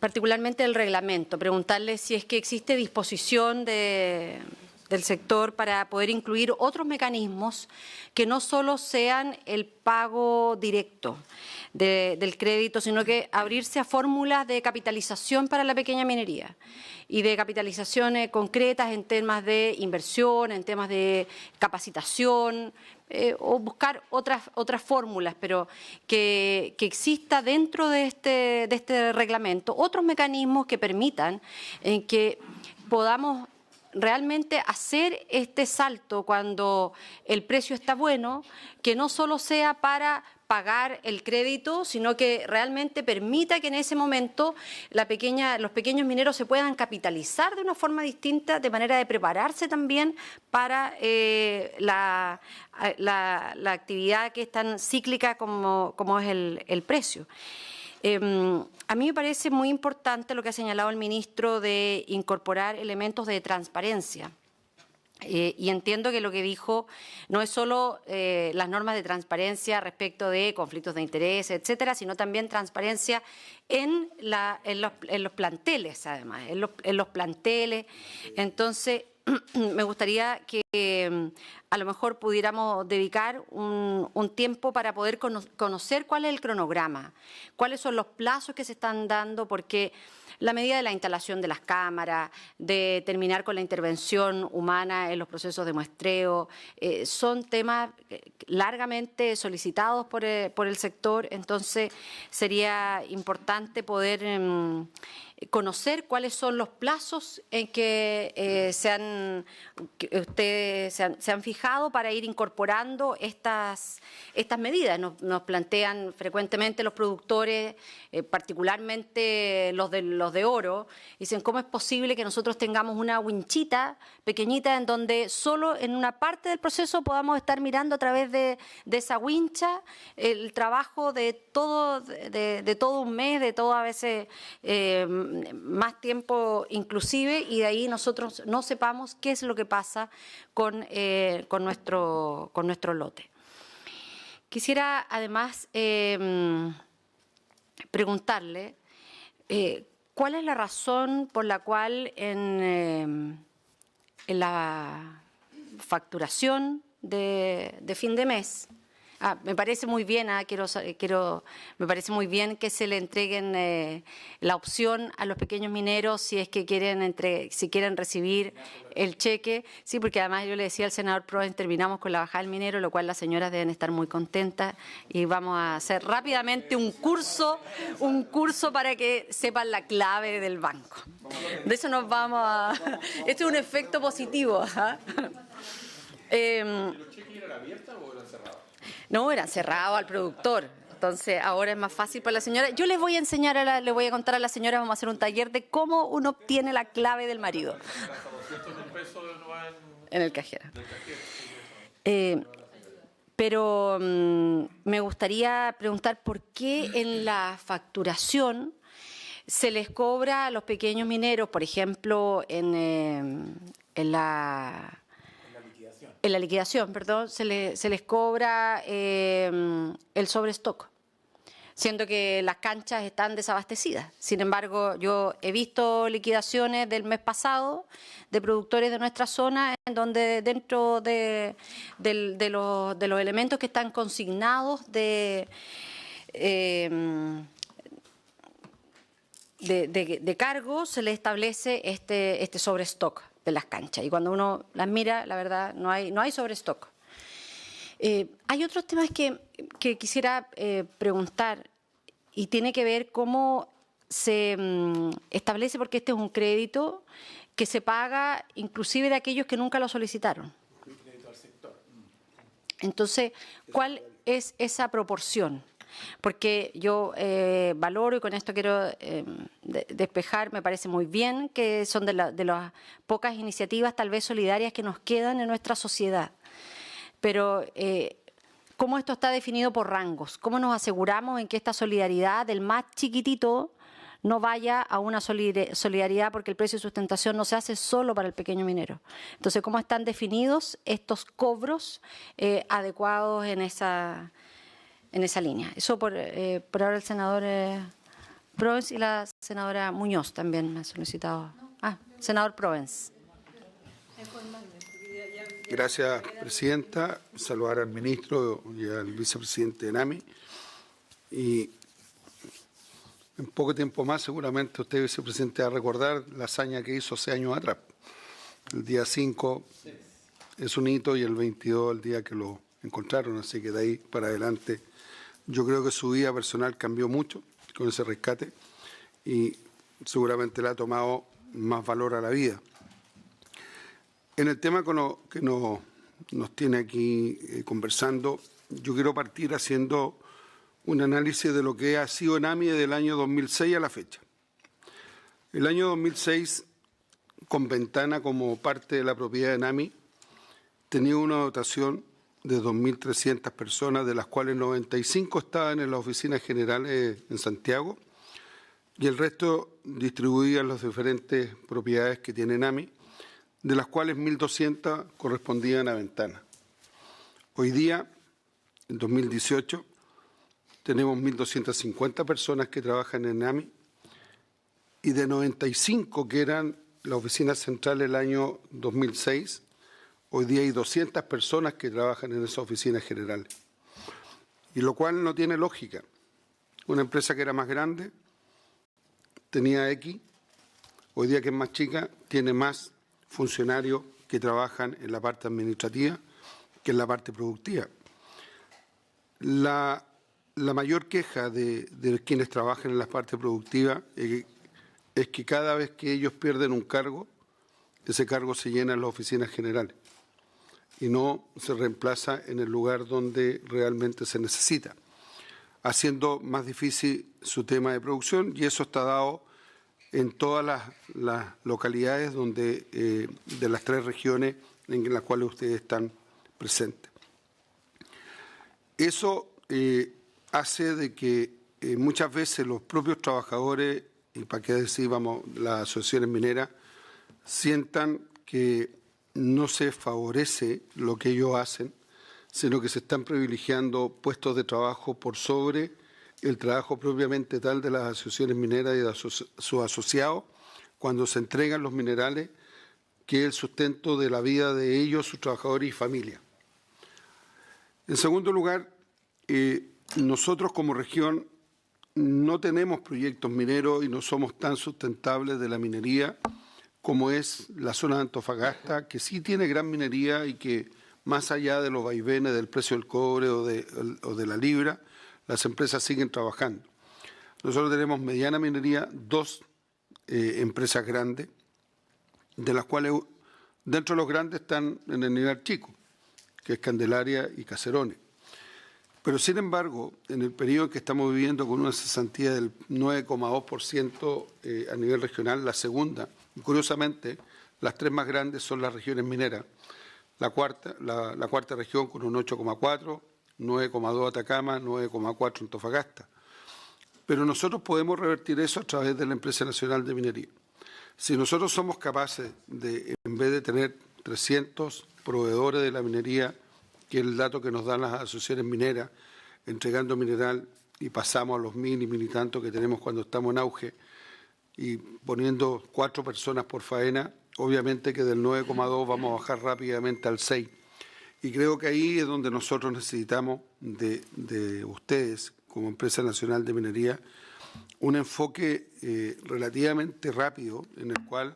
Particularmente el reglamento, preguntarle si es que existe disposición del sector para poder incluir otros mecanismos que no solo sean el pago directo del crédito, sino que abrirse a fórmulas de capitalización para la pequeña minería y de capitalizaciones concretas en temas de inversión, en temas de capacitación, o buscar otras fórmulas, pero que exista dentro de este reglamento otros mecanismos que permitan que podamos realmente hacer este salto cuando el precio está bueno, que no solo sea para pagar el crédito, sino que realmente permita que en ese momento los pequeños mineros se puedan capitalizar de una forma distinta, de manera de prepararse también para la actividad que es tan cíclica como es el precio. A mí me parece muy importante lo que ha señalado el ministro de incorporar elementos de transparencia. Y entiendo que lo que dijo no es solo las normas de transparencia respecto de conflictos de interés, etcétera, sino también transparencia en los planteles, además, en los planteles. Entonces, me gustaría que a lo mejor pudiéramos dedicar un tiempo para poder conocer cuál es el cronograma, cuáles son los plazos que se están dando, porque la medida de la instalación de las cámaras, de terminar con la intervención humana en los procesos de muestreo, son temas largamente solicitados por el sector. Entonces sería importante poder conocer cuáles son los plazos en que ustedes se han fijado para ir incorporando estas medidas. Nos plantean frecuentemente los productores, particularmente los de oro, dicen cómo es posible que nosotros tengamos una winchita pequeñita en donde solo en una parte del proceso podamos estar mirando a través de esa wincha el trabajo de todo un mes, de todo a veces más tiempo inclusive, y de ahí nosotros no sepamos qué es lo que pasa con nuestro lote. Quisiera además preguntarle cuál es la razón por la cual en la facturación de fin de mes, me parece muy bien, me parece muy bien que se le entreguen la opción a los pequeños mineros si es que quieren recibir el cheque. Sí, porque además yo le decía al senador Provence, terminamos con la bajada del minero, lo cual las señoras deben estar muy contentas, y vamos a hacer rápidamente un curso para que sepan la clave del banco. De eso nos vamos a... Esto es un efecto positivo. ¿Los cheques eran abiertos o eran cerrados? No, eran cerrados al productor. Entonces, ahora es más fácil para la señora. Yo les voy a enseñar, les voy a contar a la señora, vamos a hacer un taller de cómo uno obtiene la clave del marido. En el cajero. Pero me gustaría preguntar por qué en la facturación se les cobra a los pequeños mineros, por ejemplo, en la liquidación, perdón, se les cobra el sobrestock, siendo que las canchas están desabastecidas. Sin embargo, yo he visto liquidaciones del mes pasado de productores de nuestra zona en donde dentro de los elementos que están consignados de cargo se le establece este sobrestock de las canchas, y cuando uno las mira, la verdad, no hay sobrestock. Hay otros temas que quisiera preguntar, y tiene que ver cómo se establece, porque este es un crédito que se paga inclusive de aquellos que nunca lo solicitaron. Entonces, ¿cuál es esa proporción? Porque yo valoro, y con esto quiero despejar, me parece muy bien que son de las pocas iniciativas tal vez solidarias que nos quedan en nuestra sociedad. Pero ¿cómo esto está definido por rangos? ¿Cómo nos aseguramos en que esta solidaridad del más chiquitito no vaya a una solidaridad, porque el precio de sustentación no se hace solo para el pequeño minero? Entonces, ¿cómo están definidos estos cobros adecuados en esa línea? Eso por ahora el senador Provence, y la senadora Muñoz también me ha solicitado. Senador Provence. Gracias, presidenta. Saludar al ministro y al vicepresidente de NAMI. Y en poco tiempo más, seguramente usted, vicepresidente, va a recordar la hazaña que hizo hace años atrás. El día 5 es un hito y el 22 el día que lo encontraron, así que de ahí para adelante yo creo que su vida personal cambió mucho con ese rescate y seguramente le ha tomado más valor a la vida. En el tema que nos tiene aquí conversando, yo quiero partir haciendo un análisis de lo que ha sido NAMI desde el año 2006 a la fecha. El año 2006, con Ventana como parte de la propiedad de NAMI, tenía una dotación de 2.300 personas, de las cuales 95 estaban en las oficinas generales en Santiago y el resto distribuían las diferentes propiedades que tiene NAMI, de las cuales 1.200 correspondían a Ventana. Hoy día, en 2018, tenemos 1.250 personas que trabajan en NAMI y de 95 que eran la oficina central el año 2006, hoy día hay 200 personas que trabajan en esa oficina general. Y lo cual no tiene lógica. Una empresa que era más grande tenía X, hoy día que es más chica tiene más funcionarios que trabajan en la parte administrativa que en la parte productiva. La mayor queja de quienes trabajan en la parte productiva es que cada vez que ellos pierden un cargo, ese cargo se llena en las oficinas generales. y no se reemplaza en el lugar donde realmente se necesita, haciendo más difícil su tema de producción, y eso está dado en todas las localidades de las 3 regiones en las cuales ustedes están presentes. Eso hace de que muchas veces los propios trabajadores, y para qué decir, las asociaciones mineras, sientan que no se favorece lo que ellos hacen, sino que se están privilegiando puestos de trabajo por sobre el trabajo propiamente tal de las asociaciones mineras y de sus asociados cuando se entregan los minerales, que es el sustento de la vida de ellos, sus trabajadores y familia. En segundo lugar, nosotros como región no tenemos proyectos mineros y no somos tan sustentables de la minería como es la zona de Antofagasta, que sí tiene gran minería y que más allá de los vaivenes del precio del cobre o de la libra, las empresas siguen trabajando. Nosotros tenemos mediana minería, 2 empresas grandes, de las cuales dentro de los grandes están en el nivel chico, que es Candelaria y Caserones. Pero sin embargo, en el periodo que estamos viviendo con una cesantía del 9,2% a nivel regional, la segunda, y curiosamente, las 3 más grandes son las regiones mineras. La cuarta región con un 8,4%, 9,2% Atacama, 9,4% Antofagasta. Pero nosotros podemos revertir eso a través de la Empresa Nacional de Minería. Si nosotros somos capaces de, en vez de tener 300 proveedores de la minería, que es el dato que nos dan las asociaciones mineras, entregando mineral, y pasamos a los 1000 y 1000 y tanto que tenemos cuando estamos en auge, y poniendo 4 personas por faena, obviamente que del 9,2 vamos a bajar rápidamente al 6. Y creo que ahí es donde nosotros necesitamos de ustedes, como Empresa Nacional de Minería, un enfoque relativamente rápido en el cual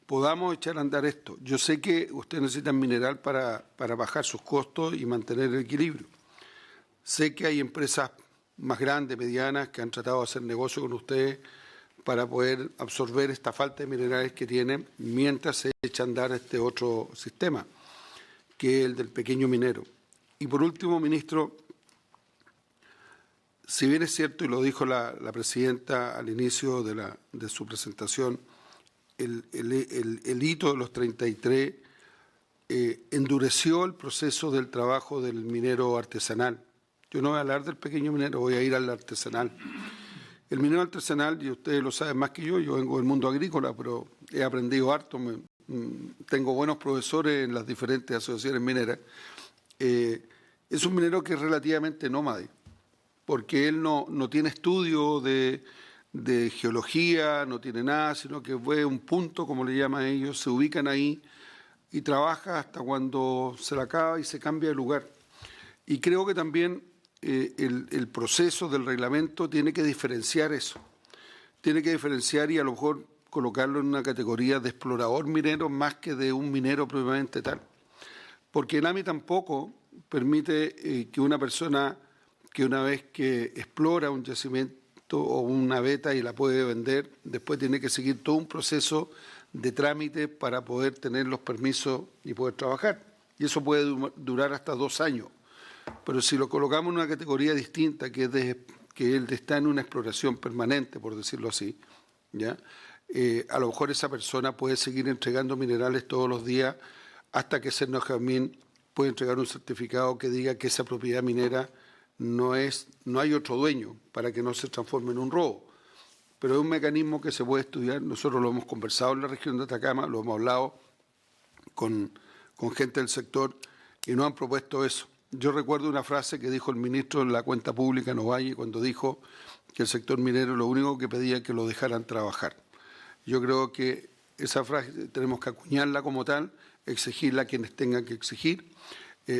podamos echar a andar esto. Yo sé que ustedes necesitan mineral para bajar sus costos y mantener el equilibrio. Sé que hay empresas más grandes, medianas, que han tratado de hacer negocio con ustedes para poder absorber esta falta de minerales que tienen mientras se echa a andar este otro sistema, que es el del pequeño minero. Y por último, ministro, si bien es cierto, y lo dijo la presidenta al inicio de su presentación, el hito de los 33 endureció el proceso del trabajo del minero artesanal. Yo no voy a hablar del pequeño minero, voy a ir al artesanal. El minero artesanal, y ustedes lo saben más que yo vengo del mundo agrícola, pero he aprendido harto, tengo buenos profesores en las diferentes asociaciones mineras. Es un minero que es relativamente nómade, porque él no tiene estudio de geología, no tiene nada, sino que ve un punto, como le llaman ellos, se ubican ahí y trabaja hasta cuando se le acaba y se cambia de lugar. Y creo que también el proceso del reglamento tiene que diferenciar eso. Tiene que diferenciar y a lo mejor colocarlo en una categoría de explorador minero más que de un minero propiamente tal. Porque el AMI tampoco permite que una persona que una vez que explora un yacimiento o una veta y la puede vender, después tiene que seguir todo un proceso de trámite para poder tener los permisos y poder trabajar. Y eso puede durar hasta 2 años. Pero si lo colocamos en una categoría distinta, que él está en una exploración permanente, por decirlo así, ¿ya? A lo mejor esa persona puede seguir entregando minerales todos los días hasta que Sernojamín puede entregar un certificado que diga que esa propiedad minera no hay otro dueño, para que no se transforme en un robo. Pero es un mecanismo que se puede estudiar. Nosotros lo hemos conversado en la región de Atacama, lo hemos hablado con gente del sector y nos han propuesto eso. Yo recuerdo una frase que dijo el ministro en la cuenta pública en Ovalle cuando dijo que el sector minero lo único que pedía es que lo dejaran trabajar. Yo creo que esa frase tenemos que acuñarla como tal, exigirla a quienes tengan que exigir,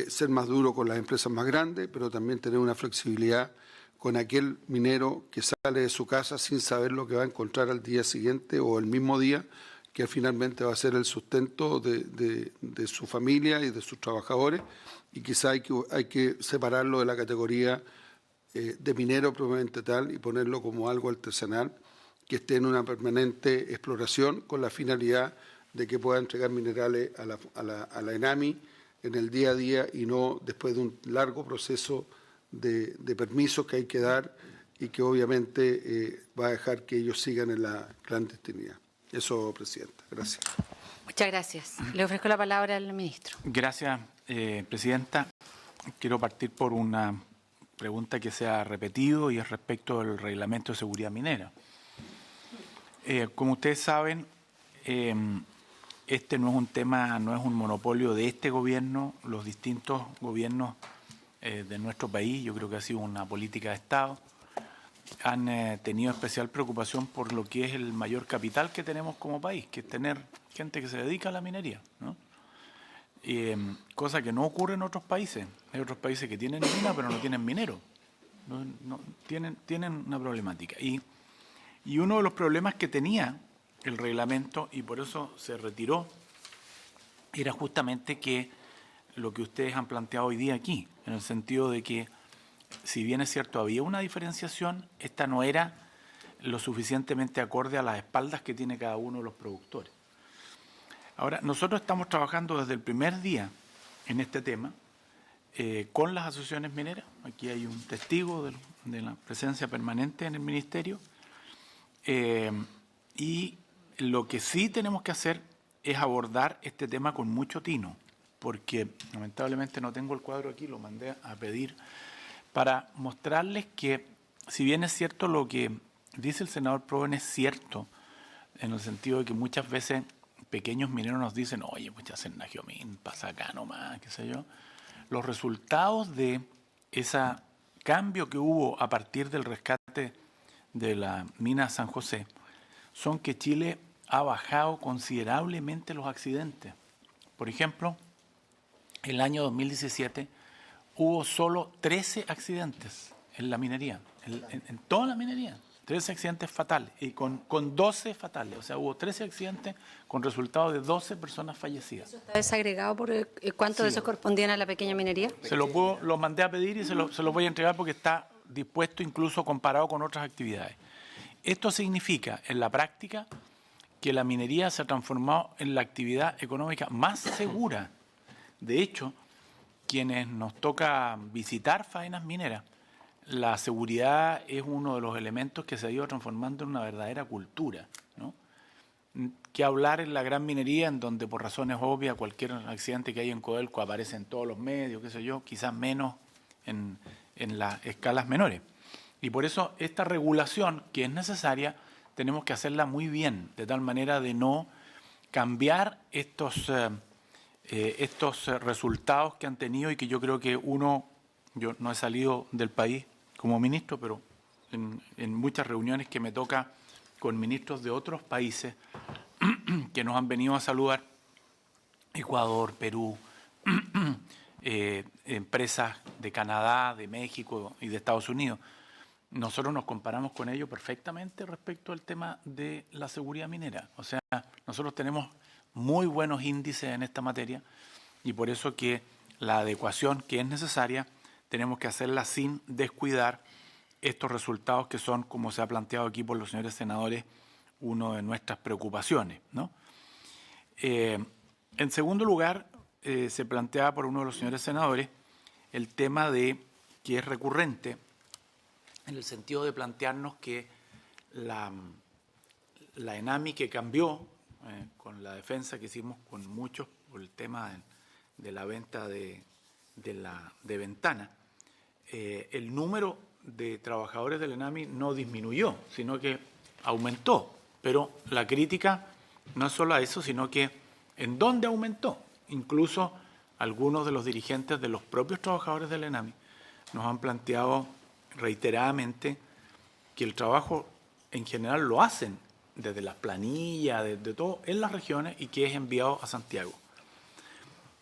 ser más duro con las empresas más grandes, pero también tener una flexibilidad con aquel minero que sale de su casa sin saber lo que va a encontrar al día siguiente o el mismo día, que finalmente va a ser el sustento de su familia y de sus trabajadores, y quizá hay que separarlo de la categoría de minero propiamente tal y ponerlo como algo artesanal que esté en una permanente exploración con la finalidad de que pueda entregar minerales a la ENAMI en el día a día y no después de un largo proceso de permisos que hay que dar y que obviamente va a dejar que ellos sigan en la clandestinidad. Eso, Presidenta. Gracias. Muchas gracias. Le ofrezco la palabra al ministro. Gracias, Presidenta. Quiero partir por una pregunta que se ha repetido y es respecto del Reglamento de Seguridad Minera. Como ustedes saben, este no es un tema, no es un monopolio de este gobierno. Los distintos gobiernos de nuestro país, yo creo que ha sido una política de Estado, han tenido especial preocupación por lo que es el mayor capital que tenemos como país, que es tener gente que se dedica a la minería, ¿no? Cosa que no ocurre en otros países. Hay otros países que tienen mina pero no tienen minero. Tienen una problemática. Y uno de los problemas que tenía el reglamento, y por eso se retiró, era justamente que lo que ustedes han planteado hoy día aquí, en el sentido de que, si bien es cierto, había una diferenciación, esta no era lo suficientemente acorde a las espaldas que tiene cada uno de los productores. Ahora, nosotros estamos trabajando desde el primer día en este tema con las asociaciones mineras. Aquí hay un testigo de la presencia permanente en el Ministerio. Y lo que sí tenemos que hacer es abordar este tema con mucho tino, porque lamentablemente no tengo el cuadro aquí, lo mandé a pedir, para mostrarles que, si bien es cierto lo que dice el senador Proven, es cierto, en el sentido de que muchas veces pequeños mineros nos dicen, oye, pues ya hacen Nagiomín, pasa acá nomás, qué sé yo. Los resultados de ese cambio que hubo a partir del rescate de la mina San José son que Chile ha bajado considerablemente los accidentes. Por ejemplo, el año 2017 hubo solo 13 accidentes en la minería, en toda la minería. 13 accidentes fatales, y con 12 fatales. O sea, hubo 13 accidentes con resultado de 12 personas fallecidas. ¿Eso está desagregado por cuánto de esos correspondían a la pequeña minería? Lo mandé a pedir y se lo voy a entregar porque está dispuesto incluso comparado con otras actividades. Esto significa, en la práctica, que la minería se ha transformado en la actividad económica más segura. De hecho, quienes nos toca visitar faenas mineras, la seguridad es uno de los elementos que se ha ido transformando en una verdadera cultura, ¿no? Que hablar en la gran minería, en donde por razones obvias cualquier accidente que hay en Codelco aparece en todos los medios, qué sé yo, quizás menos en las escalas menores. Y por eso esta regulación, que es necesaria, tenemos que hacerla muy bien, de tal manera de no cambiar estos resultados que han tenido y que yo creo que yo no he salido del país como ministro, pero en muchas reuniones que me toca con ministros de otros países que nos han venido a saludar, Ecuador, Perú, empresas de Canadá, de México y de Estados Unidos, nosotros nos comparamos con ellos perfectamente respecto al tema de la seguridad minera. O sea, nosotros tenemos muy buenos índices en esta materia y por eso que la adecuación que es necesaria tenemos que hacerla sin descuidar estos resultados que son, como se ha planteado aquí por los señores senadores, una de nuestras preocupaciones, ¿no? En segundo lugar, se planteaba por uno de los señores senadores el tema de que es recurrente en el sentido de plantearnos que la ENAMI que cambió con la defensa que hicimos con muchos por el tema de la venta de ventana, el número de trabajadores del ENAMI no disminuyó, sino que aumentó. Pero la crítica no es solo a eso, sino que ¿en dónde aumentó? Incluso algunos de los dirigentes de los propios trabajadores del ENAMI nos han planteado reiteradamente que el trabajo en general lo hacen desde las planillas, desde todo, en las regiones y que es enviado a Santiago.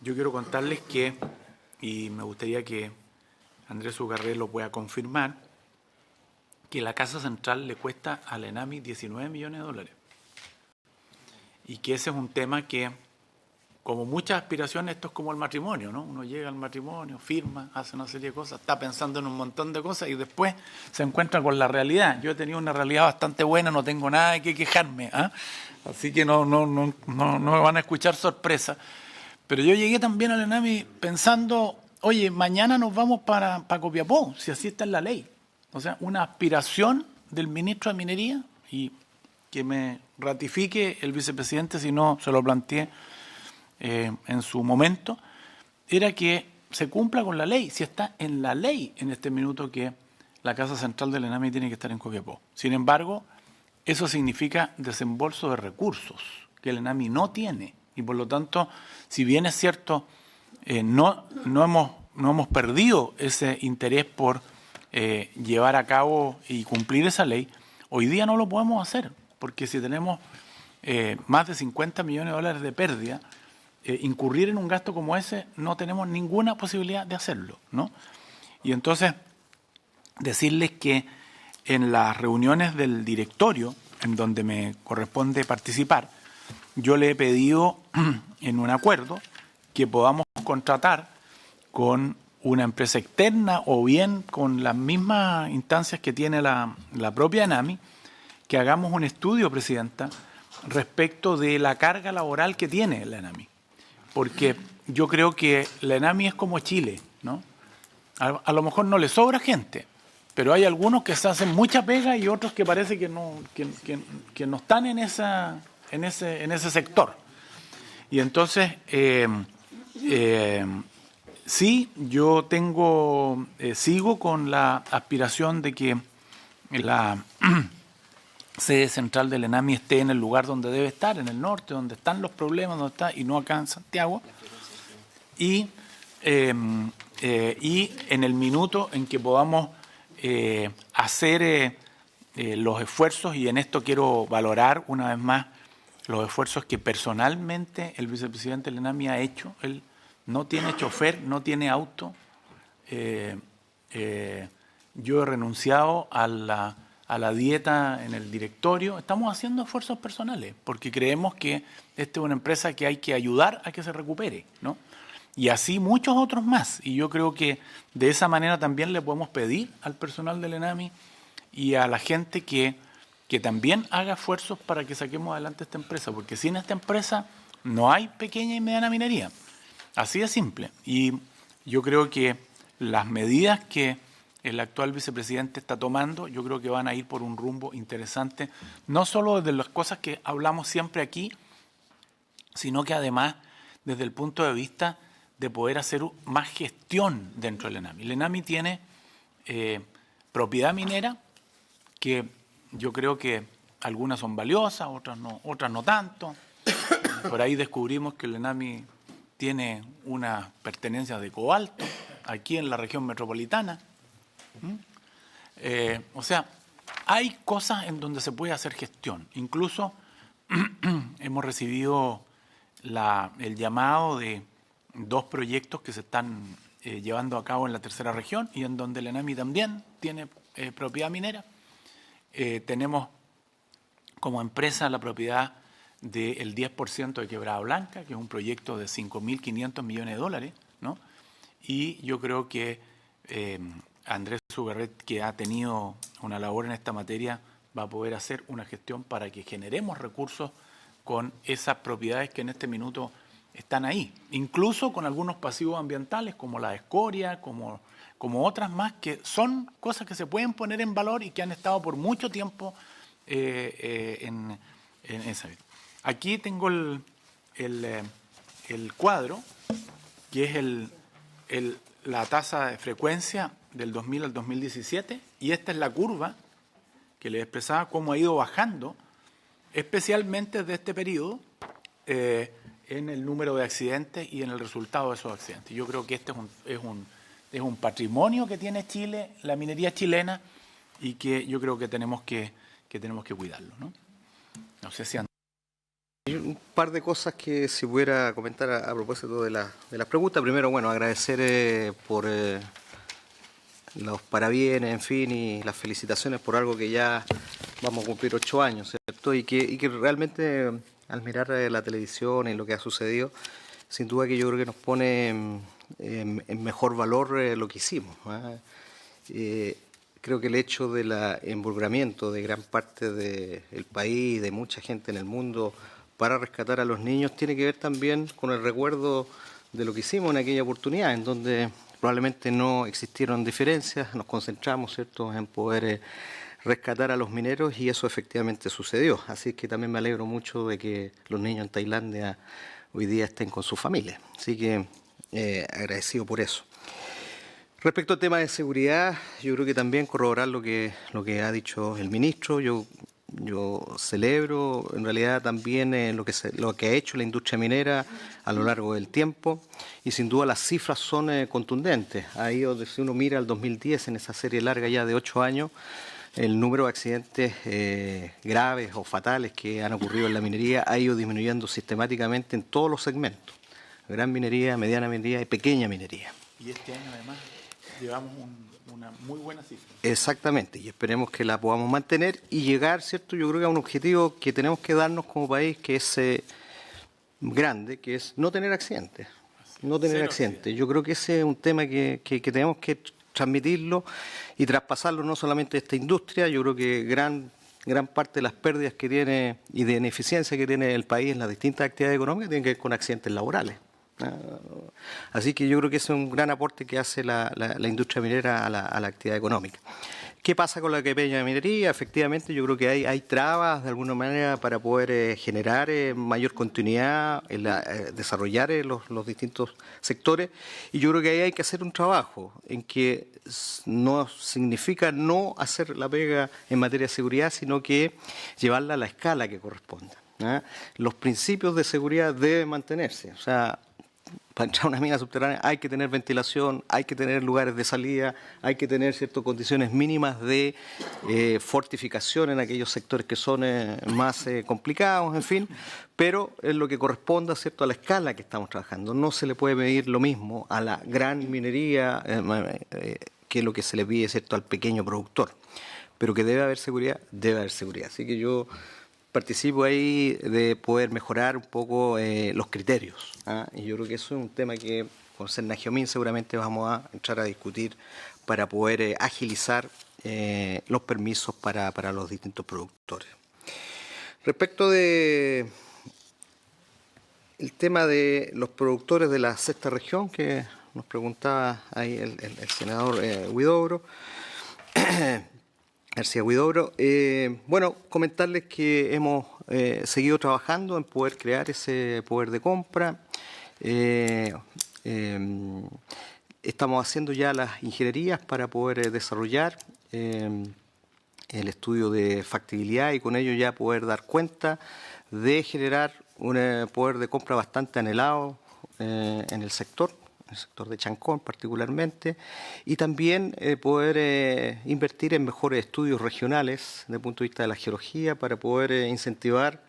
Yo quiero contarles que, y me gustaría que Andrés Ugarré lo pueda confirmar, que la Casa Central le cuesta al ENAMI 19 millones de dólares. Y que ese es un tema que, como muchas aspiraciones, esto es como el matrimonio, ¿no? Uno llega al matrimonio, firma, hace una serie de cosas, está pensando en un montón de cosas y después se encuentra con la realidad. Yo he tenido una realidad bastante buena, no tengo nada de qué quejarme, ¿eh? Así que no me van a escuchar sorpresa. Pero yo llegué también al ENAMI pensando, oye, mañana nos vamos para Copiapó, si así está en la ley. O sea, una aspiración del ministro de Minería, y que me ratifique el vicepresidente si no se lo planteé en su momento, era que se cumpla con la ley. Si está en la ley en este minuto que la Casa Central del ENAMI tiene que estar en Copiapó. Sin embargo, eso significa desembolso de recursos que el ENAMI no tiene. Y por lo tanto, si bien es cierto, no hemos perdido ese interés por llevar a cabo y cumplir esa ley, hoy día no lo podemos hacer, porque si tenemos más de 50 millones de dólares de pérdida, incurrir en un gasto como ese no tenemos ninguna posibilidad de hacerlo, ¿no? Y entonces, decirles que en las reuniones del directorio, en donde me corresponde participar, yo le he pedido en un acuerdo que podamos contratar con una empresa externa o bien con las mismas instancias que tiene la propia ENAMI, que hagamos un estudio, Presidenta, respecto de la carga laboral que tiene la ENAMI. Porque yo creo que la ENAMI es como Chile, ¿no? A lo mejor no le sobra gente, pero hay algunos que se hacen mucha pega y otros que parece que no están en ese sector. Y entonces, sí, yo sigo con la aspiración de que la sede central del ENAMI esté en el lugar donde debe estar, en el norte, donde están los problemas, donde está, y no acá en Santiago. Y en el minuto en que podamos hacer los esfuerzos, y en esto quiero valorar una vez más los esfuerzos que personalmente el vicepresidente del ENAMI ha hecho. Él no tiene chofer, no tiene auto. Yo he renunciado a la dieta en el directorio. Estamos haciendo esfuerzos personales porque creemos que esta es una empresa que hay que ayudar a que se recupere, ¿no? Y así muchos otros más. Y yo creo que de esa manera también le podemos pedir al personal del ENAMI y a la gente que también haga esfuerzos para que saquemos adelante esta empresa, porque sin esta empresa no hay pequeña y mediana minería. Así de simple. Y yo creo que las medidas que el actual vicepresidente está tomando, yo creo que van a ir por un rumbo interesante, no solo desde las cosas que hablamos siempre aquí, sino que además desde el punto de vista de poder hacer más gestión dentro del ENAMI. El ENAMI tiene propiedad minera, que yo creo que algunas son valiosas, otras no tanto. Por ahí descubrimos que el ENAMI tiene unas pertenencias de cobalto aquí en la región metropolitana. O sea, hay cosas en donde se puede hacer gestión. Incluso hemos recibido el llamado de 2 proyectos que se están llevando a cabo en la tercera región y en donde el ENAMI también tiene propiedad minera. Tenemos como empresa la propiedad del 10% de Quebrada Blanca, que es un proyecto de 5.500 millones de dólares, ¿no? Y yo creo que Andrés Suberret, que ha tenido una labor en esta materia, va a poder hacer una gestión para que generemos recursos con esas propiedades que en este minuto están ahí, incluso con algunos pasivos ambientales como la escoria, como otras más, que son cosas que se pueden poner en valor y que han estado por mucho tiempo en esa vida. Aquí tengo el cuadro, que es la tasa de frecuencia del 2000 al 2017, y esta es la curva que les expresaba cómo ha ido bajando, especialmente desde este periodo, en el número de accidentes y en el resultado de esos accidentes. Yo creo que este es un patrimonio que tiene Chile, la minería chilena, y que yo creo que tenemos que cuidarlo, ¿no? No sé si Hay un par de cosas que si pudiera comentar a propósito de las preguntas. Primero, bueno, agradecer por los parabienes, en fin, y las felicitaciones por algo que ya vamos a cumplir 8 años, ¿cierto? Y que realmente, al mirar la televisión y lo que ha sucedido, sin duda que yo creo que nos pone en mejor valor lo que hicimos, ¿eh? Creo que el hecho del involucramiento de gran parte del país, de mucha gente en el mundo, para rescatar a los niños tiene que ver también con el recuerdo de lo que hicimos en aquella oportunidad, en donde probablemente no existieron diferencias, nos concentramos, ¿cierto?, en poder rescatar a los mineros y eso efectivamente sucedió. Así que también me alegro mucho de que los niños en Tailandia hoy día estén con sus familias. Así que agradecido por eso. Respecto al tema de seguridad, yo creo que también corroborar lo que ha dicho el ministro. Yo celebro en realidad también lo que ha hecho la industria minera a lo largo del tiempo y sin duda las cifras son contundentes. Ahí si uno mira al 2010, en esa serie larga ya de 8 años, el número de accidentes graves o fatales que han ocurrido en la minería ha ido disminuyendo sistemáticamente en todos los segmentos. Gran minería, mediana minería y pequeña minería. Y este año además llevamos una muy buena cifra. Exactamente, y esperemos que la podamos mantener y llegar, ¿cierto? Yo creo que a un objetivo que tenemos que darnos como país, que es grande, que es no tener accidentes. No tener accidentes. Yo creo que ese es un tema que tenemos que transmitirlo y traspasarlo no solamente a esta industria. Yo creo que gran parte de las pérdidas que tiene y de ineficiencia que tiene el país en las distintas actividades económicas tienen que ver con accidentes laborales. Así que yo creo que ese es un gran aporte que hace la industria minera a la actividad económica. ¿Qué pasa con la pequeña minería? Efectivamente, yo creo que hay trabas de alguna manera para poder generar mayor continuidad, desarrollar los distintos sectores. Y yo creo que ahí hay que hacer un trabajo en que no significa no hacer la pega en materia de seguridad, sino que llevarla a la escala que corresponda. Los principios de seguridad deben mantenerse. O sea, para entrar a una mina subterránea hay que tener ventilación, hay que tener lugares de salida, hay que tener ciertas condiciones mínimas de fortificación en aquellos sectores que son más complicados, en fin, pero es lo que corresponda, ¿cierto?, a la escala que estamos trabajando. No se le puede medir lo mismo a la gran minería que lo que se le pide, ¿cierto?, al pequeño productor. Pero que debe haber seguridad, debe haber seguridad. Así que yo participo ahí de poder mejorar un poco los criterios. Y yo creo que eso es un tema que con Senagiomin seguramente vamos a entrar a discutir para poder agilizar los permisos para los distintos productores. Respecto de el tema de los productores de la sexta región, que nos preguntaba ahí el senador Huidobro, García Huidobro. Bueno, comentarles que hemos seguido trabajando en poder crear ese poder de compra. Estamos haciendo ya las ingenierías para poder desarrollar el estudio de factibilidad y con ello ya poder dar cuenta de generar un poder de compra bastante anhelado en el sector de Chancón particularmente, y también poder invertir en mejores estudios regionales desde el punto de vista de la geología para poder incentivar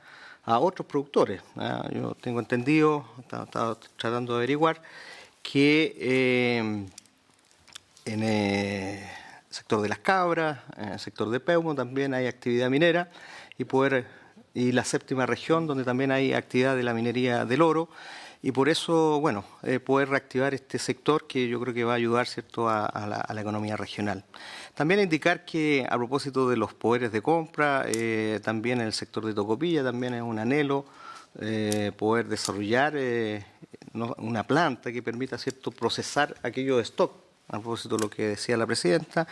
a otros productores. Yo tengo entendido, estaba tratando de averiguar, que en el sector de Las Cabras, en el sector de Peumo también hay actividad minera y la séptima región donde también hay actividad de la minería del oro. Y por eso, bueno, poder reactivar este sector que yo creo que va a ayudar, ¿cierto?, a la economía regional. También indicar que a propósito de los poderes de compra, también en el sector de Tocopilla también es un anhelo poder desarrollar una planta que permita, ¿cierto?, procesar aquello de stock, a propósito de lo que decía la presidenta,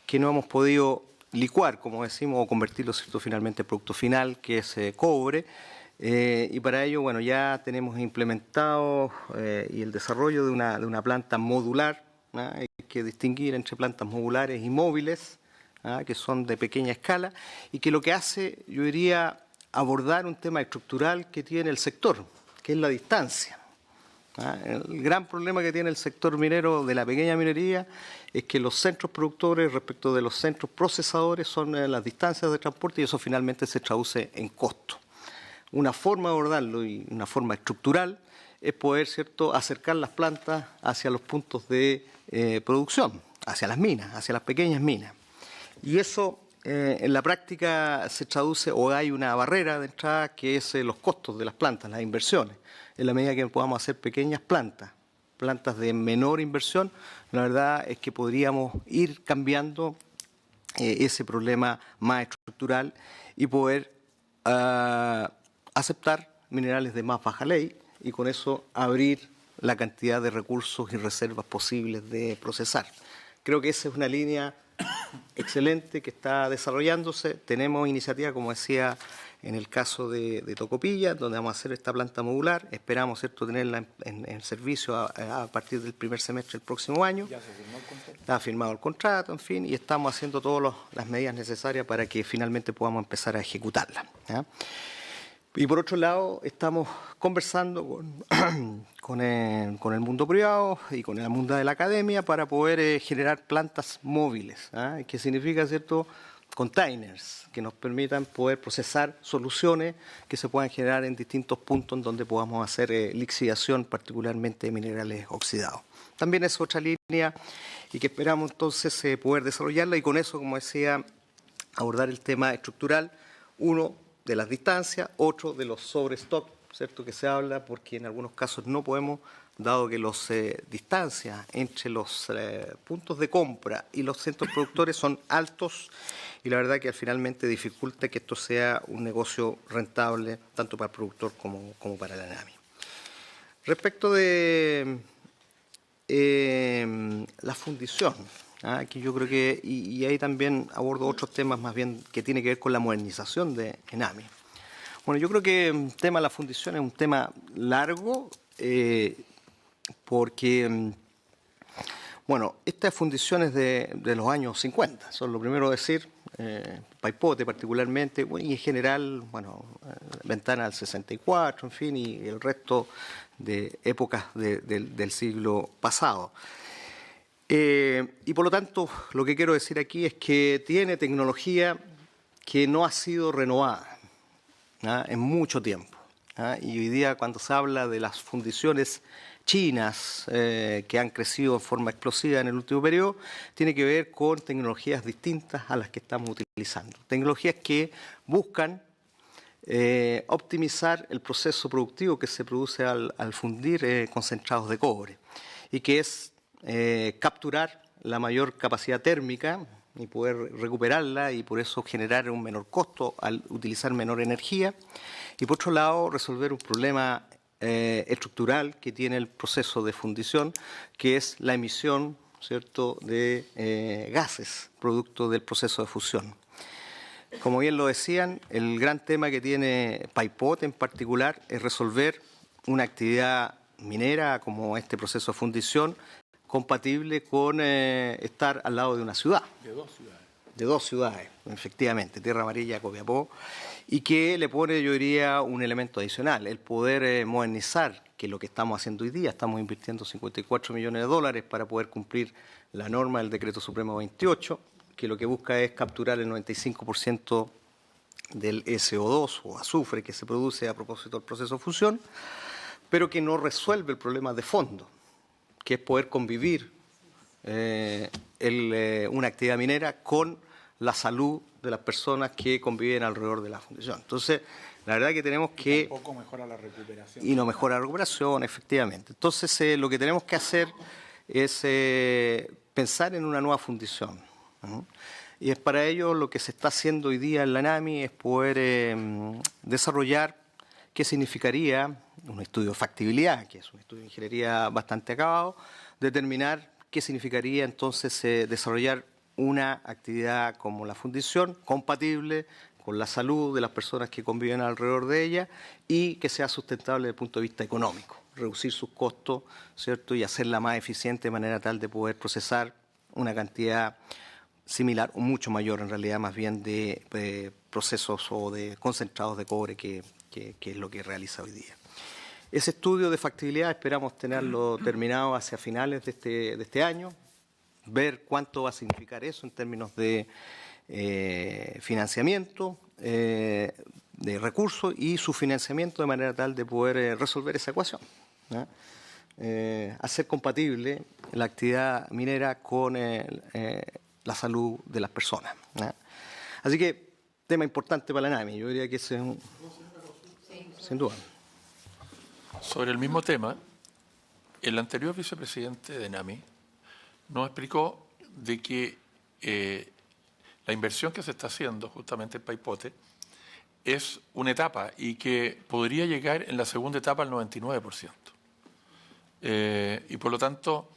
que no hemos podido licuar, como decimos, o convertirlo, ¿cierto?, finalmente en producto final, que es cobre. Y para ello, bueno, ya tenemos implementado y el desarrollo de una planta modular. Hay que distinguir entre plantas modulares y móviles, que son de pequeña escala, y que lo que hace, yo diría, abordar un tema estructural que tiene el sector, que es la distancia. El gran problema que tiene el sector minero de la pequeña minería es que los centros productores respecto de los centros procesadores son las distancias de transporte y eso finalmente se traduce en costo. Una forma de abordarlo y una forma estructural es poder, ¿cierto?, acercar las plantas hacia los puntos de producción, hacia las minas, hacia las pequeñas minas. Y eso en la práctica se traduce, o hay una barrera de entrada que es los costos de las plantas, las inversiones. En la medida que podamos hacer pequeñas plantas de menor inversión, la verdad es que podríamos ir cambiando ese problema más estructural y poder aceptar minerales de más baja ley y con eso abrir la cantidad de recursos y reservas posibles de procesar. Creo que esa es una línea excelente que está desarrollándose. Tenemos iniciativa, como decía, en el caso de Tocopilla, donde vamos a hacer esta planta modular. Esperamos, ¿cierto?, tenerla en servicio a partir del primer semestre del próximo año. ¿Ya se firmó el contrato? Está firmado el contrato, en fin, y estamos haciendo todas las medidas necesarias para que finalmente podamos empezar a ejecutarla, ¿ya? Y por otro lado, estamos conversando con el mundo privado y con el mundo de la academia para poder generar plantas móviles, ¿eh? Que significa, ¿cierto?, containers que nos permitan poder procesar soluciones que se puedan generar en distintos puntos en donde podamos hacer lixiviación, particularmente de minerales oxidados. También es otra línea y que esperamos entonces poder desarrollarla y con eso, como decía, abordar el tema estructural, uno de las distancias, otro de los sobrestock, ¿cierto?, que se habla, porque en algunos casos no podemos, dado que las distancias entre los puntos de compra y los centros productores son altos y la verdad que finalmente dificulta que esto sea un negocio rentable tanto para el productor como para la ANAMI. Respecto de la fundición, aquí yo creo que, y ahí también abordo otros temas más bien que tiene que ver con la modernización de ENAMI. Bueno, yo creo que el tema de la fundición es un tema largo porque, bueno, estas fundiciones de los años 50, son lo primero a decir, Paipote particularmente, y en general, bueno, Ventana del 64, en fin, y el resto de épocas del siglo pasado. Y por lo tanto, lo que quiero decir aquí es que tiene tecnología que no ha sido renovada en mucho tiempo. Y hoy día cuando se habla de las fundiciones chinas que han crecido en forma explosiva en el último periodo, tiene que ver con tecnologías distintas a las que estamos utilizando. Tecnologías que buscan optimizar el proceso productivo que se produce al fundir concentrados de cobre y que es capturar la mayor capacidad térmica y poder recuperarla y por eso generar un menor costo al utilizar menor energía y por otro lado resolver un problema estructural que tiene el proceso de fundición, que es la emisión, ¿cierto?, de gases producto del proceso de fusión. Como bien lo decían, el gran tema que tiene Paipote en particular es resolver una actividad minera como este proceso de fundición compatible con estar al lado de una ciudad. De dos ciudades, efectivamente, Tierra Amarilla, Copiapó, y que le pone, yo diría, un elemento adicional, el poder modernizar, que es lo que estamos haciendo hoy día. Estamos invirtiendo 54 millones de dólares para poder cumplir la norma del Decreto Supremo 28, que lo que busca es capturar el 95% del SO2 o azufre que se produce a propósito del proceso de fusión, pero que no resuelve el problema de fondo, que es poder convivir una actividad minera con la salud de las personas que conviven alrededor de la fundición. Entonces, la verdad que tenemos que... Tampoco mejora la recuperación. Y no mejora la recuperación, efectivamente. Entonces, lo que tenemos que hacer es pensar en una nueva fundición. Y es para ello lo que se está haciendo hoy día en la ANAMI, es poder desarrollar qué significaría un estudio de factibilidad, que es un estudio de ingeniería bastante acabado, determinar qué significaría entonces desarrollar una actividad como la fundición compatible con la salud de las personas que conviven alrededor de ella y que sea sustentable desde el punto de vista económico, reducir sus costos, ¿cierto?, y hacerla más eficiente de manera tal de poder procesar una cantidad similar o mucho mayor en realidad más bien de procesos o de concentrados de cobre que es lo que realiza hoy día. Ese estudio de factibilidad esperamos tenerlo terminado hacia finales de este año, ver cuánto va a significar eso en términos de financiamiento, de recursos y su financiamiento de manera tal de poder resolver esa ecuación, ¿no? Hacer compatible la actividad minera con la salud de las personas, ¿no? Así que, tema importante para la ANAMI, yo diría que ese es sin duda. Sobre el mismo tema, el anterior vicepresidente de ENAMI nos explicó de que la inversión que se está haciendo justamente en Paipote es una etapa y que podría llegar en la segunda etapa al 99%. Y por lo tanto...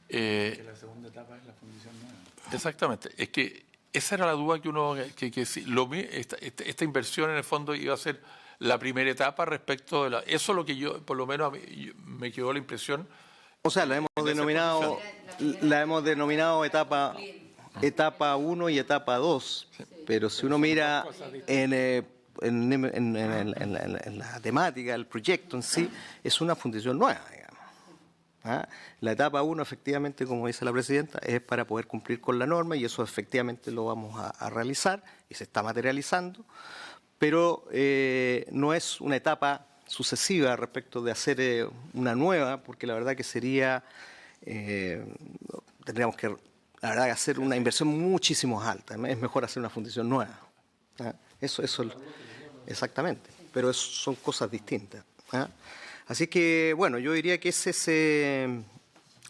la segunda etapa es la fundición nueva. Exactamente. Es que esa era la duda que uno... esta inversión en el fondo iba a ser la primera etapa respecto de la... Eso es lo que yo, por lo menos a mí, me quedó la impresión. O sea, la hemos denominado etapa 1 y etapa 2, pero si uno mira en la temática, el proyecto en sí, es una fundición nueva, digamos. ¿Ah? La etapa 1, efectivamente, como dice la presidenta, es para poder cumplir con la norma y eso efectivamente lo vamos a realizar y se está materializando, pero no es una etapa sucesiva respecto de hacer una nueva, porque la verdad que sería, tendríamos que, la verdad, hacer una inversión muchísimo alta. Es mejor hacer una fundición nueva. ¿Ah? Eso, exactamente, pero son cosas distintas. ¿Ah? Así que, bueno, yo diría que ese es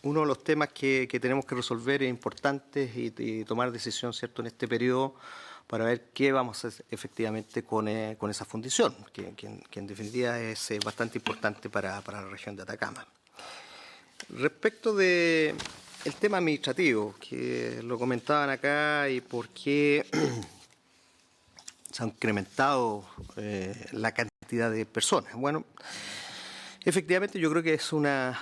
uno de los temas que tenemos que resolver importantes y tomar decisión, ¿cierto?, en este periodo, para ver qué vamos a hacer efectivamente con esa fundición, que en definitiva es bastante importante para la región de Atacama. Respecto del tema administrativo, que lo comentaban acá y por qué se ha incrementado la cantidad de personas. Bueno, efectivamente yo creo que es una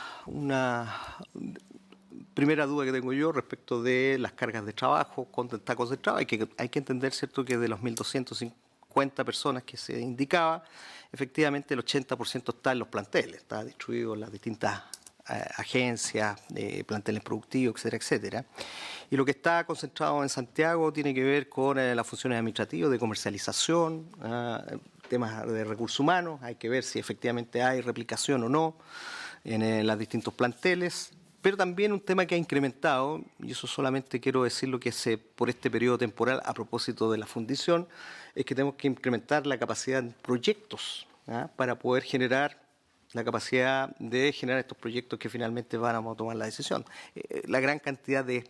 primera duda que tengo yo respecto de las cargas de trabajo, cuánto está concentrado. Hay que entender, ¿cierto?, que de los 1.250 personas que se indicaba, efectivamente el 80% está en los planteles, está distribuido en las distintas agencias, planteles productivos, etcétera, etcétera. Y lo que está concentrado en Santiago tiene que ver con las funciones administrativas, de comercialización, temas de recursos humanos. Hay que ver si efectivamente hay replicación o no en los distintos planteles. Pero también un tema que ha incrementado, y eso solamente quiero decir lo que es por este periodo temporal a propósito de la fundición, es que tenemos que incrementar la capacidad de proyectos para poder generar la capacidad de generar estos proyectos que finalmente vamos a tomar la decisión. La gran cantidad de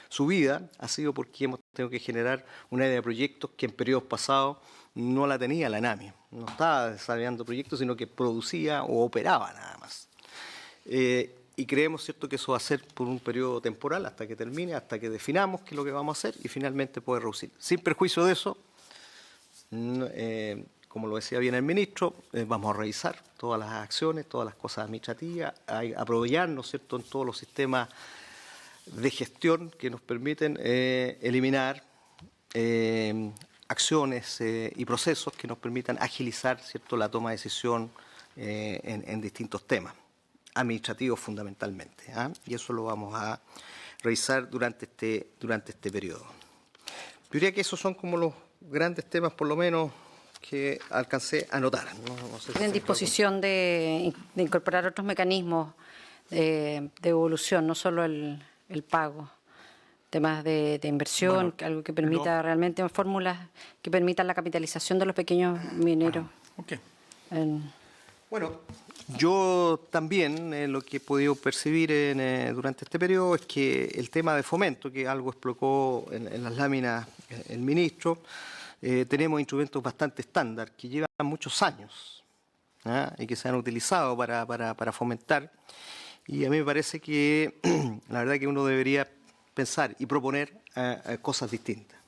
subida ha sido porque hemos tenido que generar una idea de proyectos que en periodos pasados no la tenía la ENAMI. No estaba desarrollando proyectos, sino que producía o operaba nada más. Y creemos, ¿cierto?, que eso va a ser por un periodo temporal hasta que termine, hasta que definamos qué es lo que vamos a hacer y finalmente poder reducir. Sin perjuicio de eso, como lo decía bien el ministro, vamos a revisar todas las acciones, todas las cosas administrativas, apoyarnos, ¿cierto?, en todos los sistemas de gestión que nos permiten eliminar acciones y procesos que nos permitan agilizar, ¿cierto?, la toma de decisión en distintos temas administrativos fundamentalmente, y eso lo vamos a revisar durante este periodo. Yo diría que esos son como los grandes temas, por lo menos, que alcancé a notar. No sé si en disposición de incorporar otros mecanismos de evolución, no solo el pago, temas de inversión, bueno, algo que permita realmente fórmulas que permitan la capitalización de los pequeños mineros. Okay. Bueno, yo también lo que he podido percibir durante este periodo es que el tema de fomento, que algo explicó en las láminas el ministro, tenemos instrumentos bastante estándar que llevan muchos años y que se han utilizado para fomentar. Y a mí me parece que la verdad que uno debería pensar y proponer cosas distintas.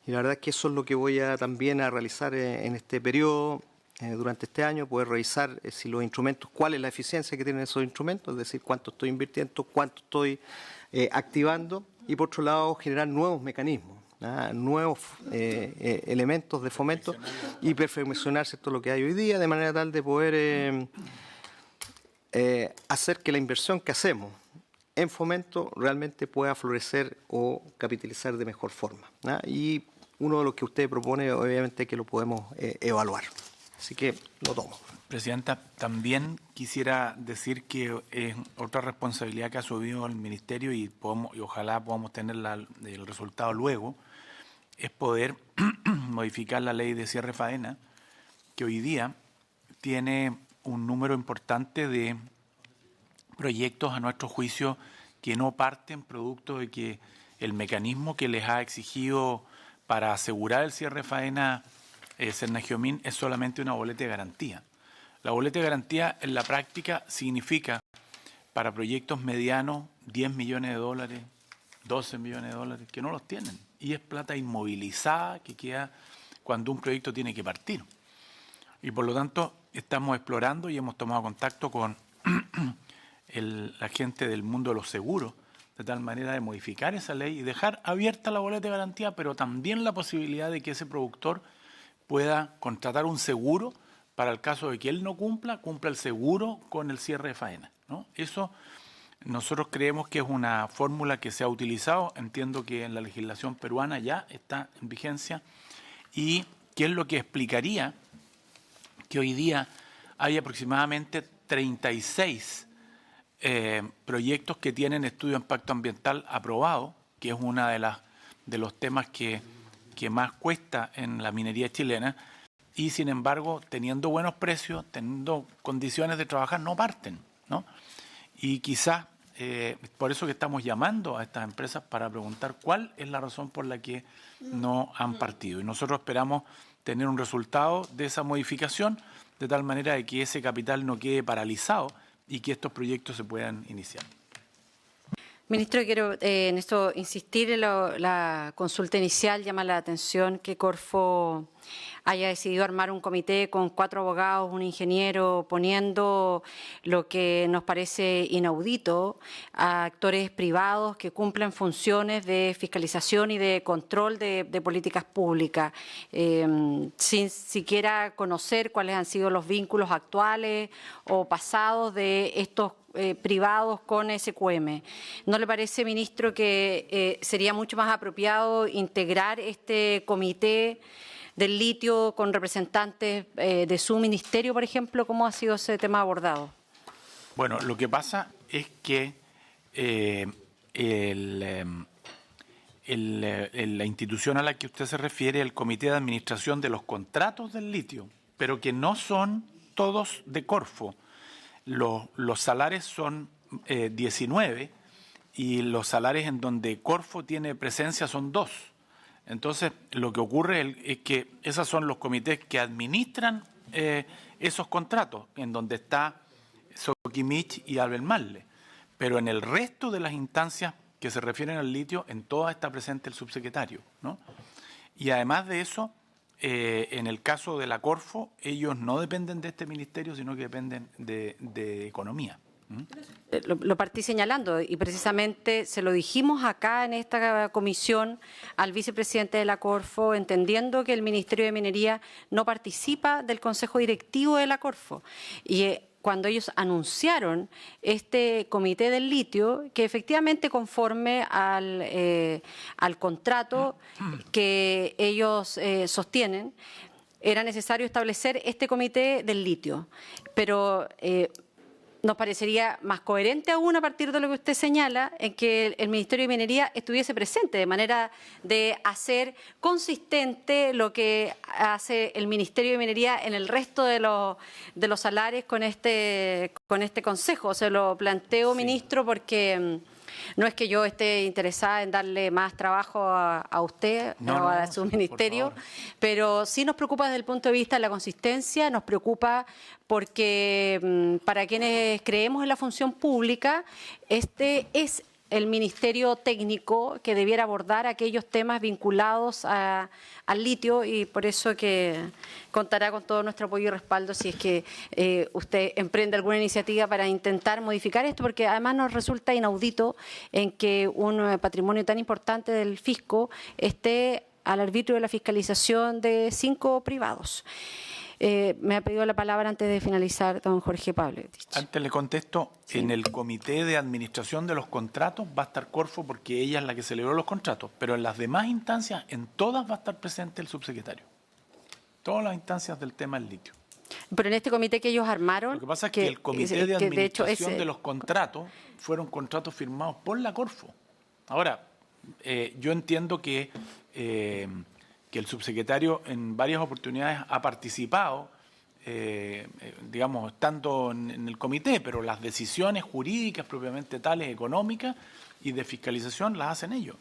Y la verdad es que eso es lo que voy también a realizar en este periodo. Durante este año, poder revisar si los instrumentos, cuál es la eficiencia que tienen esos instrumentos, es decir, cuánto estoy invirtiendo, cuánto estoy activando, y por otro lado, generar nuevos mecanismos, nuevos elementos de fomento y perfeccionar, ¿cierto?, lo que hay hoy día, de manera tal de poder hacer que la inversión que hacemos en fomento realmente pueda florecer o capitalizar de mejor forma. Y uno de los que usted propone, obviamente, que lo podemos evaluar. Así que lo tomo. Presidenta, también quisiera decir que es otra responsabilidad que ha asumido el Ministerio y ojalá podamos tener el resultado luego, es poder modificar la ley de cierre faena, que hoy día tiene un número importante de proyectos, a nuestro juicio, que no parten producto de que el mecanismo que les ha exigido para asegurar el cierre faena Sernagiomín es solamente una boleta de garantía. La boleta de garantía en la práctica significa para proyectos medianos 10 millones de dólares, 12 millones de dólares, que no los tienen. Y es plata inmovilizada que queda cuando un proyecto tiene que partir. Y por lo tanto estamos explorando y hemos tomado contacto con la gente del mundo de los seguros, de tal manera de modificar esa ley y dejar abierta la boleta de garantía, pero también la posibilidad de que ese productor pueda contratar un seguro para el caso de que él no cumpla el seguro con el cierre de faena, ¿no? Eso nosotros creemos que es una fórmula que se ha utilizado, entiendo que en la legislación peruana ya está en vigencia, y que es lo que explicaría que hoy día hay aproximadamente 36 proyectos que tienen estudio de impacto ambiental aprobado, que es uno de los temas que más cuesta en la minería chilena, y sin embargo, teniendo buenos precios, teniendo condiciones de trabajar, no parten, ¿no? Y quizás por eso que estamos llamando a estas empresas para preguntar cuál es la razón por la que no han partido. Y nosotros esperamos tener un resultado de esa modificación, de tal manera de que ese capital no quede paralizado y que estos proyectos se puedan iniciar. Ministro, quiero en esto insistir en la consulta inicial. Llama la atención que Corfo haya decidido armar un comité con 4 abogados, un ingeniero, poniendo lo que nos parece inaudito a actores privados que cumplen funciones de fiscalización y de control de políticas públicas, sin siquiera conocer cuáles han sido los vínculos actuales o pasados de estos privados con SQM. ¿No le parece, ministro, que sería mucho más apropiado integrar este comité del litio con representantes de su ministerio, por ejemplo? ¿Cómo ha sido ese tema abordado? Bueno, lo que pasa es que la institución a la que usted se refiere, el Comité de Administración de los Contratos del Litio, pero que no son todos de Corfo. Los salares son 19 y los salares en donde Corfo tiene presencia son 2. Entonces, lo que ocurre es que esos son los comités que administran esos contratos, en donde está Soquimich y Albemarle. Pero en el resto de las instancias que se refieren al litio, en todas está presente el subsecretario, ¿no? Y además de eso, en el caso de la Corfo, ellos no dependen de este ministerio, sino que dependen de Economía. Lo partí señalando y precisamente se lo dijimos acá en esta comisión al vicepresidente de la Corfo, entendiendo que el Ministerio de Minería no participa del Consejo Directivo de la Corfo. Y cuando ellos anunciaron este comité del litio, que efectivamente conforme al contrato que ellos sostienen, era necesario establecer este comité del litio. Pero nos parecería más coherente aún, a partir de lo que usted señala, en que el Ministerio de Minería estuviese presente, de manera de hacer consistente lo que hace el Ministerio de Minería en el resto de los salarios con este consejo. Se lo planteo, sí, ministro, porque no es que yo esté interesada en darle más trabajo a usted o a su ministerio, pero sí nos preocupa desde el punto de vista de la consistencia, nos preocupa porque para quienes creemos en la función pública, este es el ministerio técnico que debiera abordar aquellos temas vinculados al litio, y por eso que contará con todo nuestro apoyo y respaldo si es que usted emprende alguna iniciativa para intentar modificar esto, porque además nos resulta inaudito en que un patrimonio tan importante del fisco esté al arbitrio de la fiscalización de 5 privados. Me ha pedido la palabra antes de finalizar don Jorge Pavlovich. Antes le contesto, sí, en el Comité de Administración de los Contratos va a estar Corfo porque ella es la que celebró los contratos, pero en las demás instancias, en todas va a estar presente el subsecretario. Todas las instancias del tema del litio. Pero en este comité que ellos armaron... Lo que pasa es que el Comité de Administración de los Contratos fueron contratos firmados por la Corfo. Ahora, yo entiendo que el subsecretario en varias oportunidades ha participado, digamos, estando en el comité, pero las decisiones jurídicas propiamente tales, económicas y de fiscalización, las hacen ellos.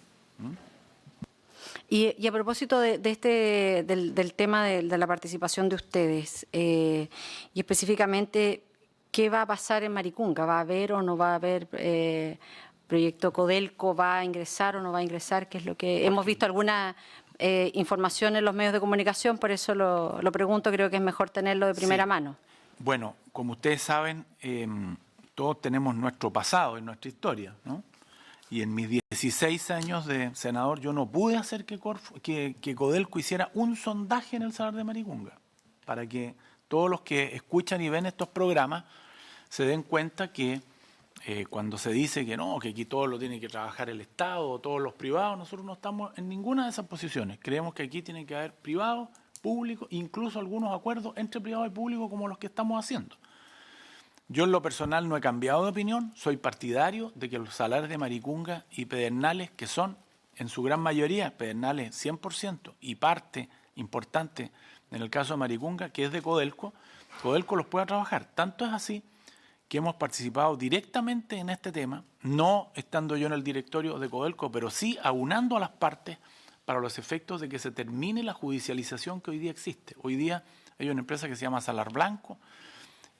Y a propósito del tema de la participación de ustedes, y específicamente, ¿qué va a pasar en Maricunga? ¿Va a haber o no va a haber proyecto Codelco? ¿Va a ingresar o no va a ingresar? ¿Qué es lo que hemos visto alguna información en los medios de comunicación? Por eso lo pregunto, creo que es mejor tenerlo de primera mano. Bueno, como ustedes saben, todos tenemos nuestro pasado y nuestra historia, ¿no? Y en mis 16 años de senador yo no pude hacer que Codelco hiciera un sondaje en el Salar de Maricunga, para que todos los que escuchan y ven estos programas se den cuenta que cuando se dice que no, que aquí todo lo tiene que trabajar el Estado o todos los privados, nosotros no estamos en ninguna de esas posiciones. Creemos que aquí tiene que haber privados, públicos, incluso algunos acuerdos entre privado y público como los que estamos haciendo. Yo en lo personal no he cambiado de opinión, soy partidario de que los salarios de Maricunga y Pedernales, que son en su gran mayoría, Pedernales 100% y parte importante en el caso de Maricunga, que es de Codelco, Codelco los pueda trabajar. Tanto es así que hemos participado directamente en este tema, no estando yo en el directorio de Codelco, pero sí aunando a las partes para los efectos de que se termine la judicialización que hoy día existe. Hoy día hay una empresa que se llama Salar Blanco,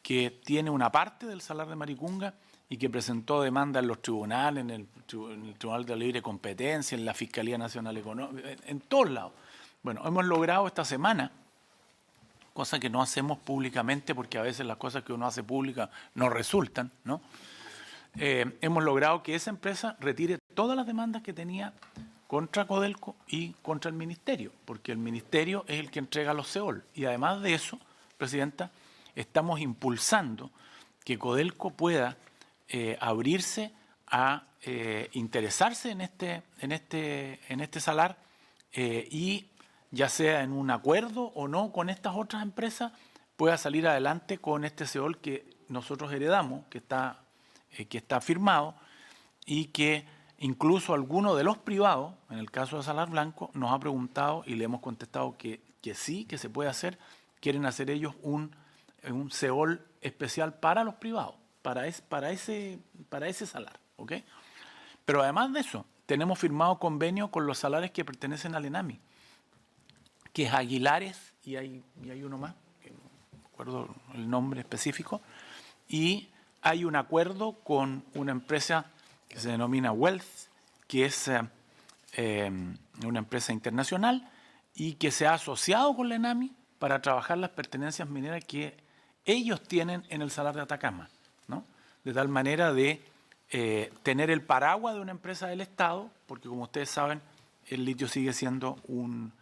que tiene una parte del Salar de Maricunga y que presentó demanda en los tribunales, en el Tribunal de Libre Competencia, en la Fiscalía Nacional Económica, en todos lados. Bueno, hemos logrado esta semana, cosa que no hacemos públicamente porque a veces las cosas que uno hace públicas no resultan, ¿no? Hemos logrado que esa empresa retire todas las demandas que tenía contra Codelco y contra el Ministerio, porque el Ministerio es el que entrega los CEOL. Y además de eso, Presidenta, estamos impulsando que Codelco pueda abrirse a interesarse en este salar y ya sea en un acuerdo o no con estas otras empresas, pueda salir adelante con este CEOL que nosotros heredamos, que está firmado y que incluso alguno de los privados, en el caso de Salar Blanco, nos ha preguntado y le hemos contestado que sí, que se puede hacer. Quieren hacer ellos un CEOL especial para los privados, para ese salar, ¿ok? Pero además de eso, tenemos firmado convenio con los salares que pertenecen al ENAMI, que es Aguilares, y hay uno más, que no recuerdo el nombre específico, y hay un acuerdo con una empresa que se denomina Wealth, que es una empresa internacional y que se ha asociado con la ENAMI para trabajar las pertenencias mineras que ellos tienen en el Salar de Atacama, ¿no? De tal manera de tener el paraguas de una empresa del Estado, porque como ustedes saben, el litio sigue siendo un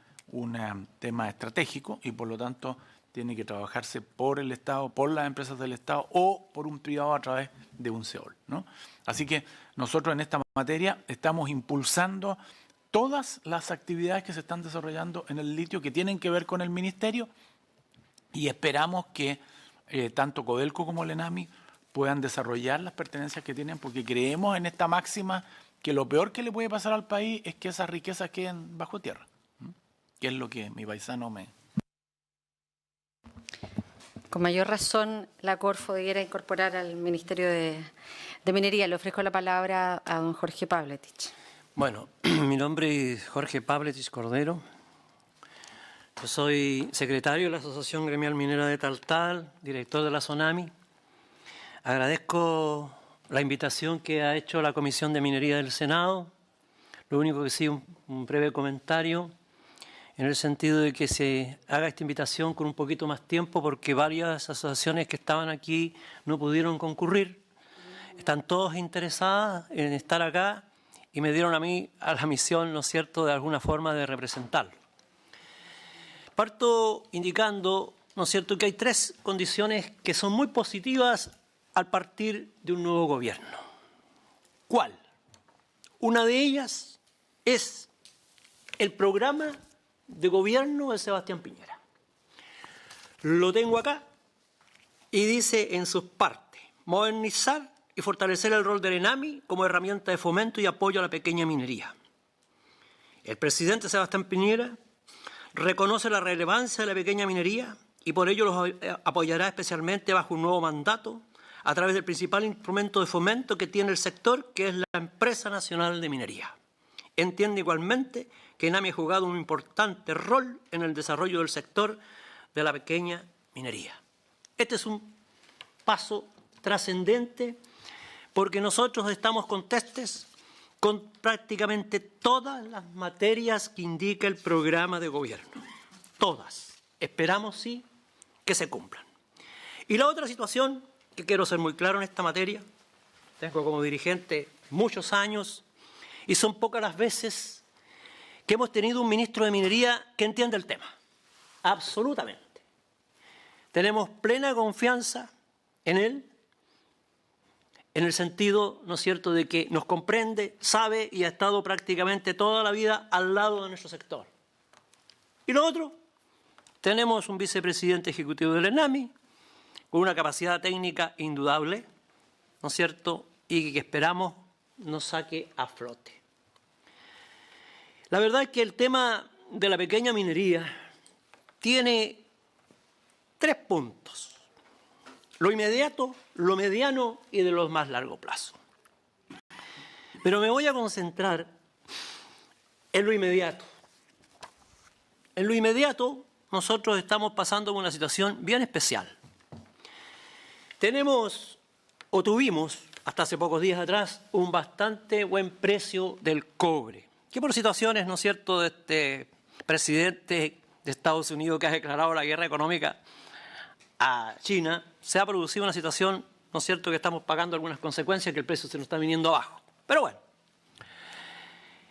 tema estratégico y por lo tanto tiene que trabajarse por el Estado, por las empresas del Estado o por un privado a través de un CEOL, ¿no? Así que nosotros en esta materia estamos impulsando todas las actividades que se están desarrollando en el litio que tienen que ver con el Ministerio y esperamos que tanto Codelco como el ENAMI puedan desarrollar las pertenencias que tienen, porque creemos en esta máxima que lo peor que le puede pasar al país es que esas riquezas queden bajo tierra, ¿no? Que es lo que mi paisano me... Con mayor razón, la Corfo debiera incorporar al Ministerio de Minería. Le ofrezco la palabra a don Jorge Pabletich. Bueno, mi nombre es Jorge Pabletich Cordero. Yo soy secretario de la Asociación Gremial Minera de Taltal, director de la SONAMI. Agradezco la invitación que ha hecho la Comisión de Minería del Senado. Lo único que sí, un breve comentario, en el sentido de que se haga esta invitación con un poquito más tiempo, porque varias asociaciones que estaban aquí no pudieron concurrir. Están todos interesadas en estar acá y me dieron a mí a la misión, ¿no es cierto?, de alguna forma de representarlo. Parto indicando, ¿no es cierto?, que hay tres condiciones que son muy positivas al partir de un nuevo gobierno. ¿Cuál? Una de ellas es el programa de gobierno de Sebastián Piñera. Lo tengo acá y dice en sus partes: modernizar y fortalecer el rol del ENAMI como herramienta de fomento y apoyo a la pequeña minería. El presidente Sebastián Piñera reconoce la relevancia de la pequeña minería y por ello los apoyará especialmente bajo un nuevo mandato a través del principal instrumento de fomento que tiene el sector, que es la Empresa Nacional de Minería. Entiende igualmente que ENAMI ha jugado un importante rol en el desarrollo del sector de la pequeña minería. Este es un paso trascendente porque nosotros estamos contestes con prácticamente todas las materias que indica el programa de gobierno. Todas. Esperamos, sí, que se cumplan. Y la otra situación, que quiero ser muy claro en esta materia, tengo como dirigente muchos años y son pocas las veces que hemos tenido un ministro de Minería que entiende el tema. Absolutamente. Tenemos plena confianza en él, en el sentido, ¿no es cierto?, de que nos comprende, sabe y ha estado prácticamente toda la vida al lado de nuestro sector. Y lo otro, tenemos un vicepresidente ejecutivo del ENAMI con una capacidad técnica indudable, ¿no es cierto?, y que esperamos nos saque a flote. La verdad es que el tema de la pequeña minería tiene 3 puntos: lo inmediato, lo mediano y de los más largo plazo. Pero me voy a concentrar en lo inmediato. En lo inmediato, nosotros estamos pasando por una situación bien especial. Tenemos, o tuvimos, hasta hace pocos días atrás, un bastante buen precio del cobre, que por situaciones, ¿no es cierto?, de este presidente de Estados Unidos que ha declarado la guerra económica a China, se ha producido una situación, ¿no es cierto?, que estamos pagando algunas consecuencias, que el precio se nos está viniendo abajo. Pero bueno,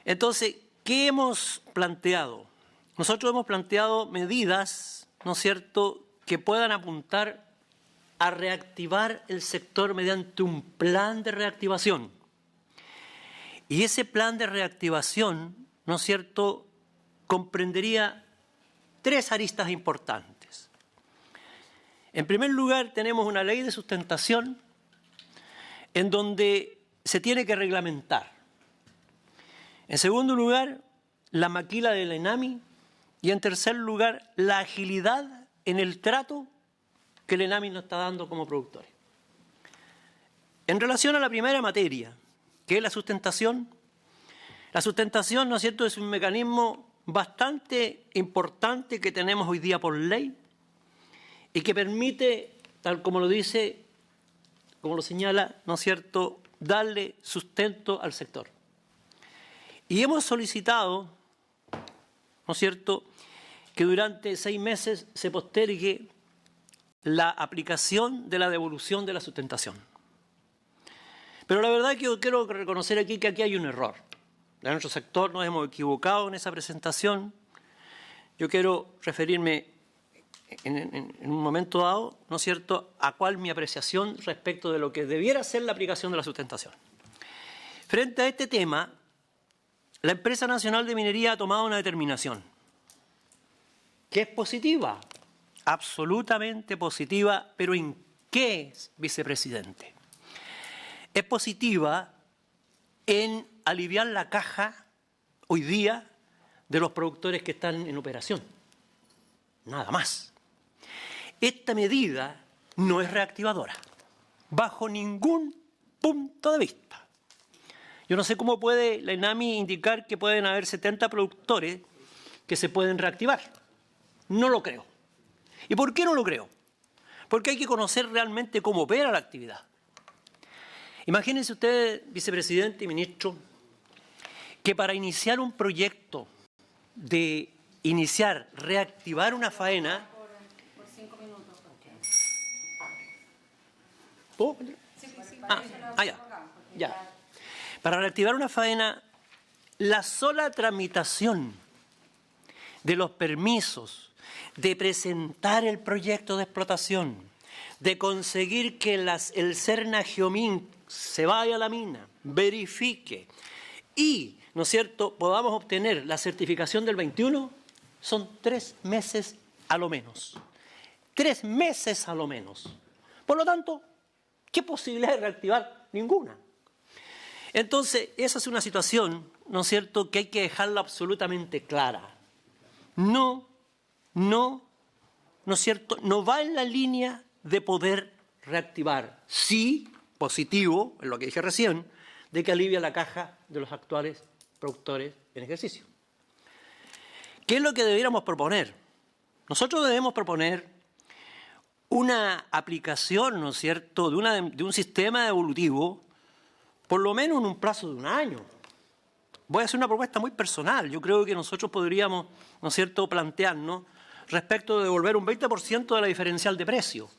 entonces, ¿qué hemos planteado? Nosotros hemos planteado medidas, ¿no es cierto?, que puedan apuntar a reactivar el sector mediante un plan de reactivación. Y ese plan de reactivación, ¿no es cierto?, comprendería 3 aristas importantes. En primer lugar, tenemos una ley de sustentación en donde se tiene que reglamentar. En segundo lugar, la maquila del ENAMI. Y en tercer lugar, la agilidad en el trato que el ENAMI nos está dando como productores. En relación a la primera materia, que es la sustentación, ¿no es cierto?, es un mecanismo bastante importante que tenemos hoy día por ley y que permite, tal como lo dice, como lo señala, ¿no es cierto?, darle sustento al sector. Y hemos solicitado, ¿no es cierto?, que durante 6 meses se postergue la aplicación de la devolución de la sustentación. Pero la verdad es que yo quiero reconocer aquí que aquí hay un error. En nuestro sector nos hemos equivocado en esa presentación. Yo quiero referirme en un momento dado, ¿no es cierto?, a cuál mi apreciación respecto de lo que debiera ser la aplicación de la sustentación. Frente a este tema, la Empresa Nacional de Minería ha tomado una determinación que es positiva, absolutamente positiva, pero ¿en qué, vicepresidente? Es positiva en aliviar la caja hoy día de los productores que están en operación. Nada más. Esta medida no es reactivadora, bajo ningún punto de vista. Yo no sé cómo puede la ENAMI indicar que pueden haber 70 productores que se pueden reactivar. No lo creo. ¿Y por qué no lo creo? Porque hay que conocer realmente cómo opera la actividad. Imagínense ustedes, vicepresidente y ministro, que para iniciar un proyecto de reactivar una faena. Por 5 minutos. ¿Puedo? Ya. Para reactivar una faena, la sola tramitación de los permisos, de presentar el proyecto de explotación, de conseguir que el Serna Geomín se vaya a la mina, verifique y, ¿no es cierto?, podamos obtener la certificación del 21, son 3 meses a lo menos. 3 meses a lo menos. Por lo tanto, ¿qué posibilidad de reactivar? Ninguna. Entonces, esa es una situación, ¿no es cierto?, que hay que dejarla absolutamente clara. No es cierto, no va en la línea de poder reactivar. Sí, positivo, en lo que dije recién, de que alivia la caja de los actuales productores en ejercicio. ¿Qué es lo que debiéramos proponer? Nosotros debemos proponer una aplicación, ¿no es cierto?, de un sistema evolutivo, por lo menos en un plazo de un año. Voy a hacer una propuesta muy personal. Yo creo que nosotros podríamos, ¿no es cierto?, plantearnos respecto de devolver un 20% de la diferencial de precio.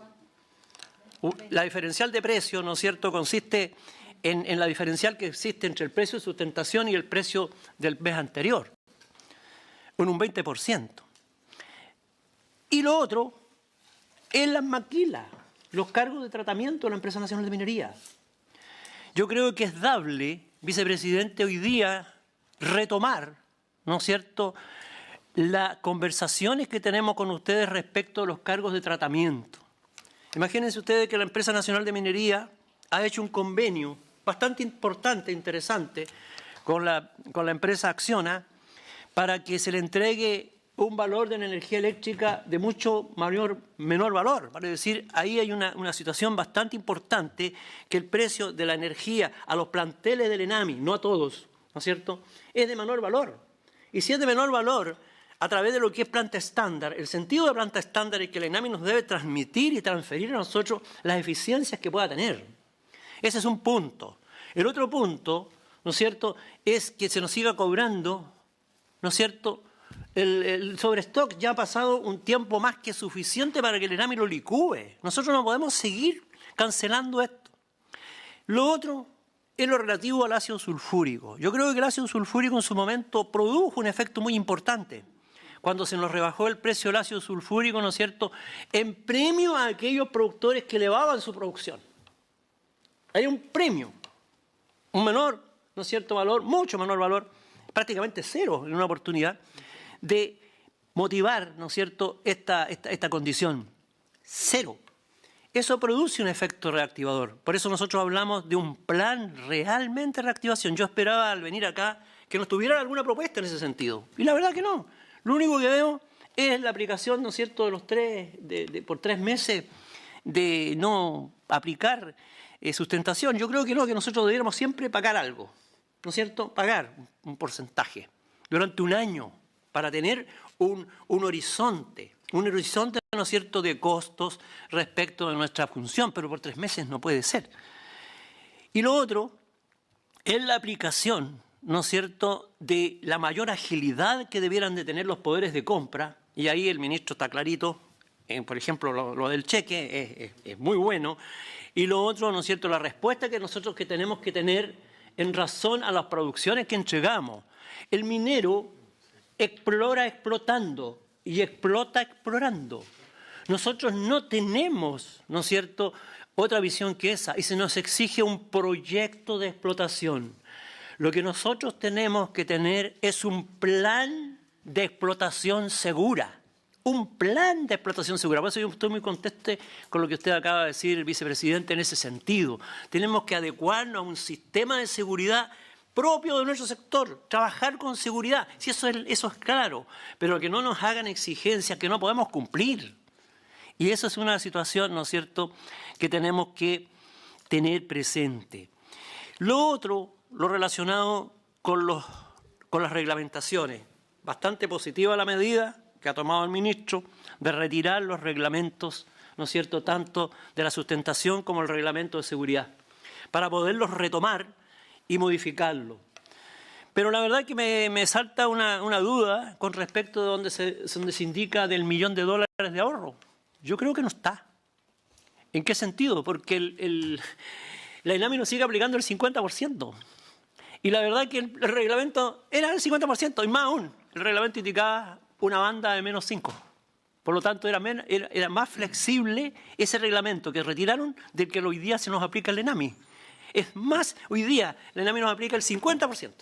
La diferencial de precio, ¿no es cierto?, consiste en la diferencial que existe entre el precio de sustentación y el precio del mes anterior, en un 20%. Y lo otro es las maquilas, los cargos de tratamiento de la Empresa Nacional de Minería. Yo creo que es dable, vicepresidente, hoy día retomar, ¿no es cierto?, las conversaciones que tenemos con ustedes respecto a los cargos de tratamiento. Imagínense ustedes que la Empresa Nacional de Minería ha hecho un convenio bastante importante, interesante, con la empresa Acciona para que se le entregue un valor de la energía eléctrica de mucho menor valor. Vale decir, ahí hay una situación bastante importante, que el precio de la energía a los planteles del ENAMI, no a todos, ¿no es cierto?, es de menor valor. Y si es de menor valor, a través de lo que es planta estándar, el sentido de planta estándar es que el ENAMI nos debe transmitir y transferir a nosotros las eficiencias que pueda tener. Ese es un punto. El otro punto, ¿no es cierto?, es que se nos siga cobrando, ¿no es cierto?, el sobrestock. Ya ha pasado un tiempo más que suficiente para que el ENAMI lo licúe. Nosotros no podemos seguir cancelando esto. Lo otro es lo relativo al ácido sulfúrico. Yo creo que el ácido sulfúrico en su momento produjo un efecto muy importante cuando se nos rebajó el precio del ácido sulfúrico, ¿no es cierto?, en premio a aquellos productores que elevaban su producción. Hay un premio, un menor, ¿no es cierto?, valor, mucho menor valor, prácticamente cero en una oportunidad, de motivar, ¿no es cierto?, esta condición. Cero. Eso produce un efecto reactivador. Por eso nosotros hablamos de un plan realmente de reactivación. Yo esperaba al venir acá que nos tuvieran alguna propuesta en ese sentido. Y la verdad que no. Lo único que veo es la aplicación, ¿no es cierto?, de los por 3 meses de no aplicar sustentación. Yo creo que no, que nosotros debiéramos siempre pagar algo, ¿no es cierto?, pagar un porcentaje durante un año para tener un horizonte, ¿no es cierto?, de costos respecto de nuestra función, pero por 3 meses no puede ser. Y lo otro es la aplicación, ¿no es cierto?, de la mayor agilidad que debieran de tener los poderes de compra, y ahí el ministro está clarito, por ejemplo, lo del cheque es muy bueno, y lo otro, ¿no es cierto?, la respuesta que nosotros tenemos que tener en razón a las producciones que entregamos. El minero explora explotando y explota explorando. Nosotros no tenemos, ¿no es cierto?, otra visión que esa, y se nos exige un proyecto de explotación. Lo que nosotros tenemos que tener es un plan de explotación segura. Un plan de explotación segura. Por eso yo estoy muy contento con lo que usted acaba de decir, vicepresidente, en ese sentido. Tenemos que adecuarnos a un sistema de seguridad propio de nuestro sector, trabajar con seguridad. Si eso es claro, pero que no nos hagan exigencias que no podemos cumplir. Y eso es una situación, ¿no es cierto?, que tenemos que tener presente. Lo otro, lo relacionado con las reglamentaciones. Bastante positiva la medida que ha tomado el ministro de retirar los reglamentos, ¿no es cierto?, tanto de la sustentación como el reglamento de seguridad, para poderlos retomar y modificarlo. Pero la verdad que me salta una duda con respecto de donde se indica del $1.000.000 de ahorro. Yo creo que no está. ¿En qué sentido? Porque la ENAMI nos sigue aplicando el 50%. Y la verdad que el reglamento era el 50%, y más aún, el reglamento indicaba una banda de -5. Por lo tanto, era más flexible ese reglamento que retiraron del que hoy día se nos aplica el ENAMI. Es más, hoy día el ENAMI nos aplica el 50%.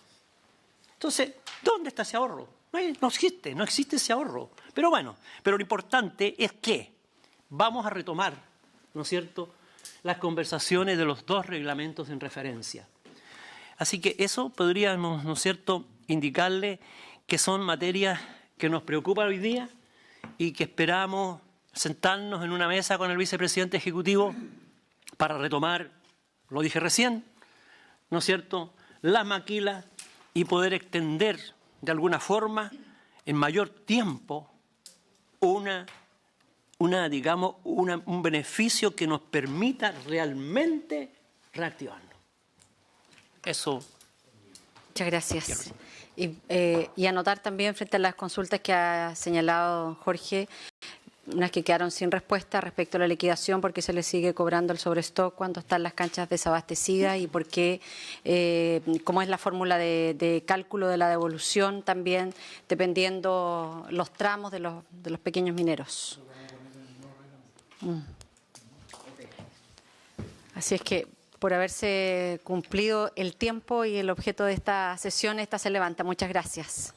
Entonces, ¿dónde está ese ahorro? No existe ese ahorro. Pero bueno, pero lo importante es que vamos a retomar, ¿no es cierto?, las conversaciones de los 2 reglamentos en referencia. Así que eso podríamos, ¿no es cierto?, indicarle que son materias que nos preocupan hoy día y que esperamos sentarnos en una mesa con el vicepresidente ejecutivo para retomar, lo dije recién, ¿no es cierto?, las maquilas y poder extender de alguna forma en mayor tiempo digamos, un beneficio que nos permita realmente reactivarnos. Eso. Muchas gracias. Y anotar también frente a las consultas que ha señalado Jorge, unas que quedaron sin respuesta respecto a la liquidación, porque se le sigue cobrando el sobrestock cuando están las canchas desabastecidas y por qué, cómo es la fórmula de cálculo de la devolución también, dependiendo los tramos de los pequeños mineros. Así es que, por haberse cumplido el tiempo y el objeto de esta sesión, esta se levanta. Muchas gracias.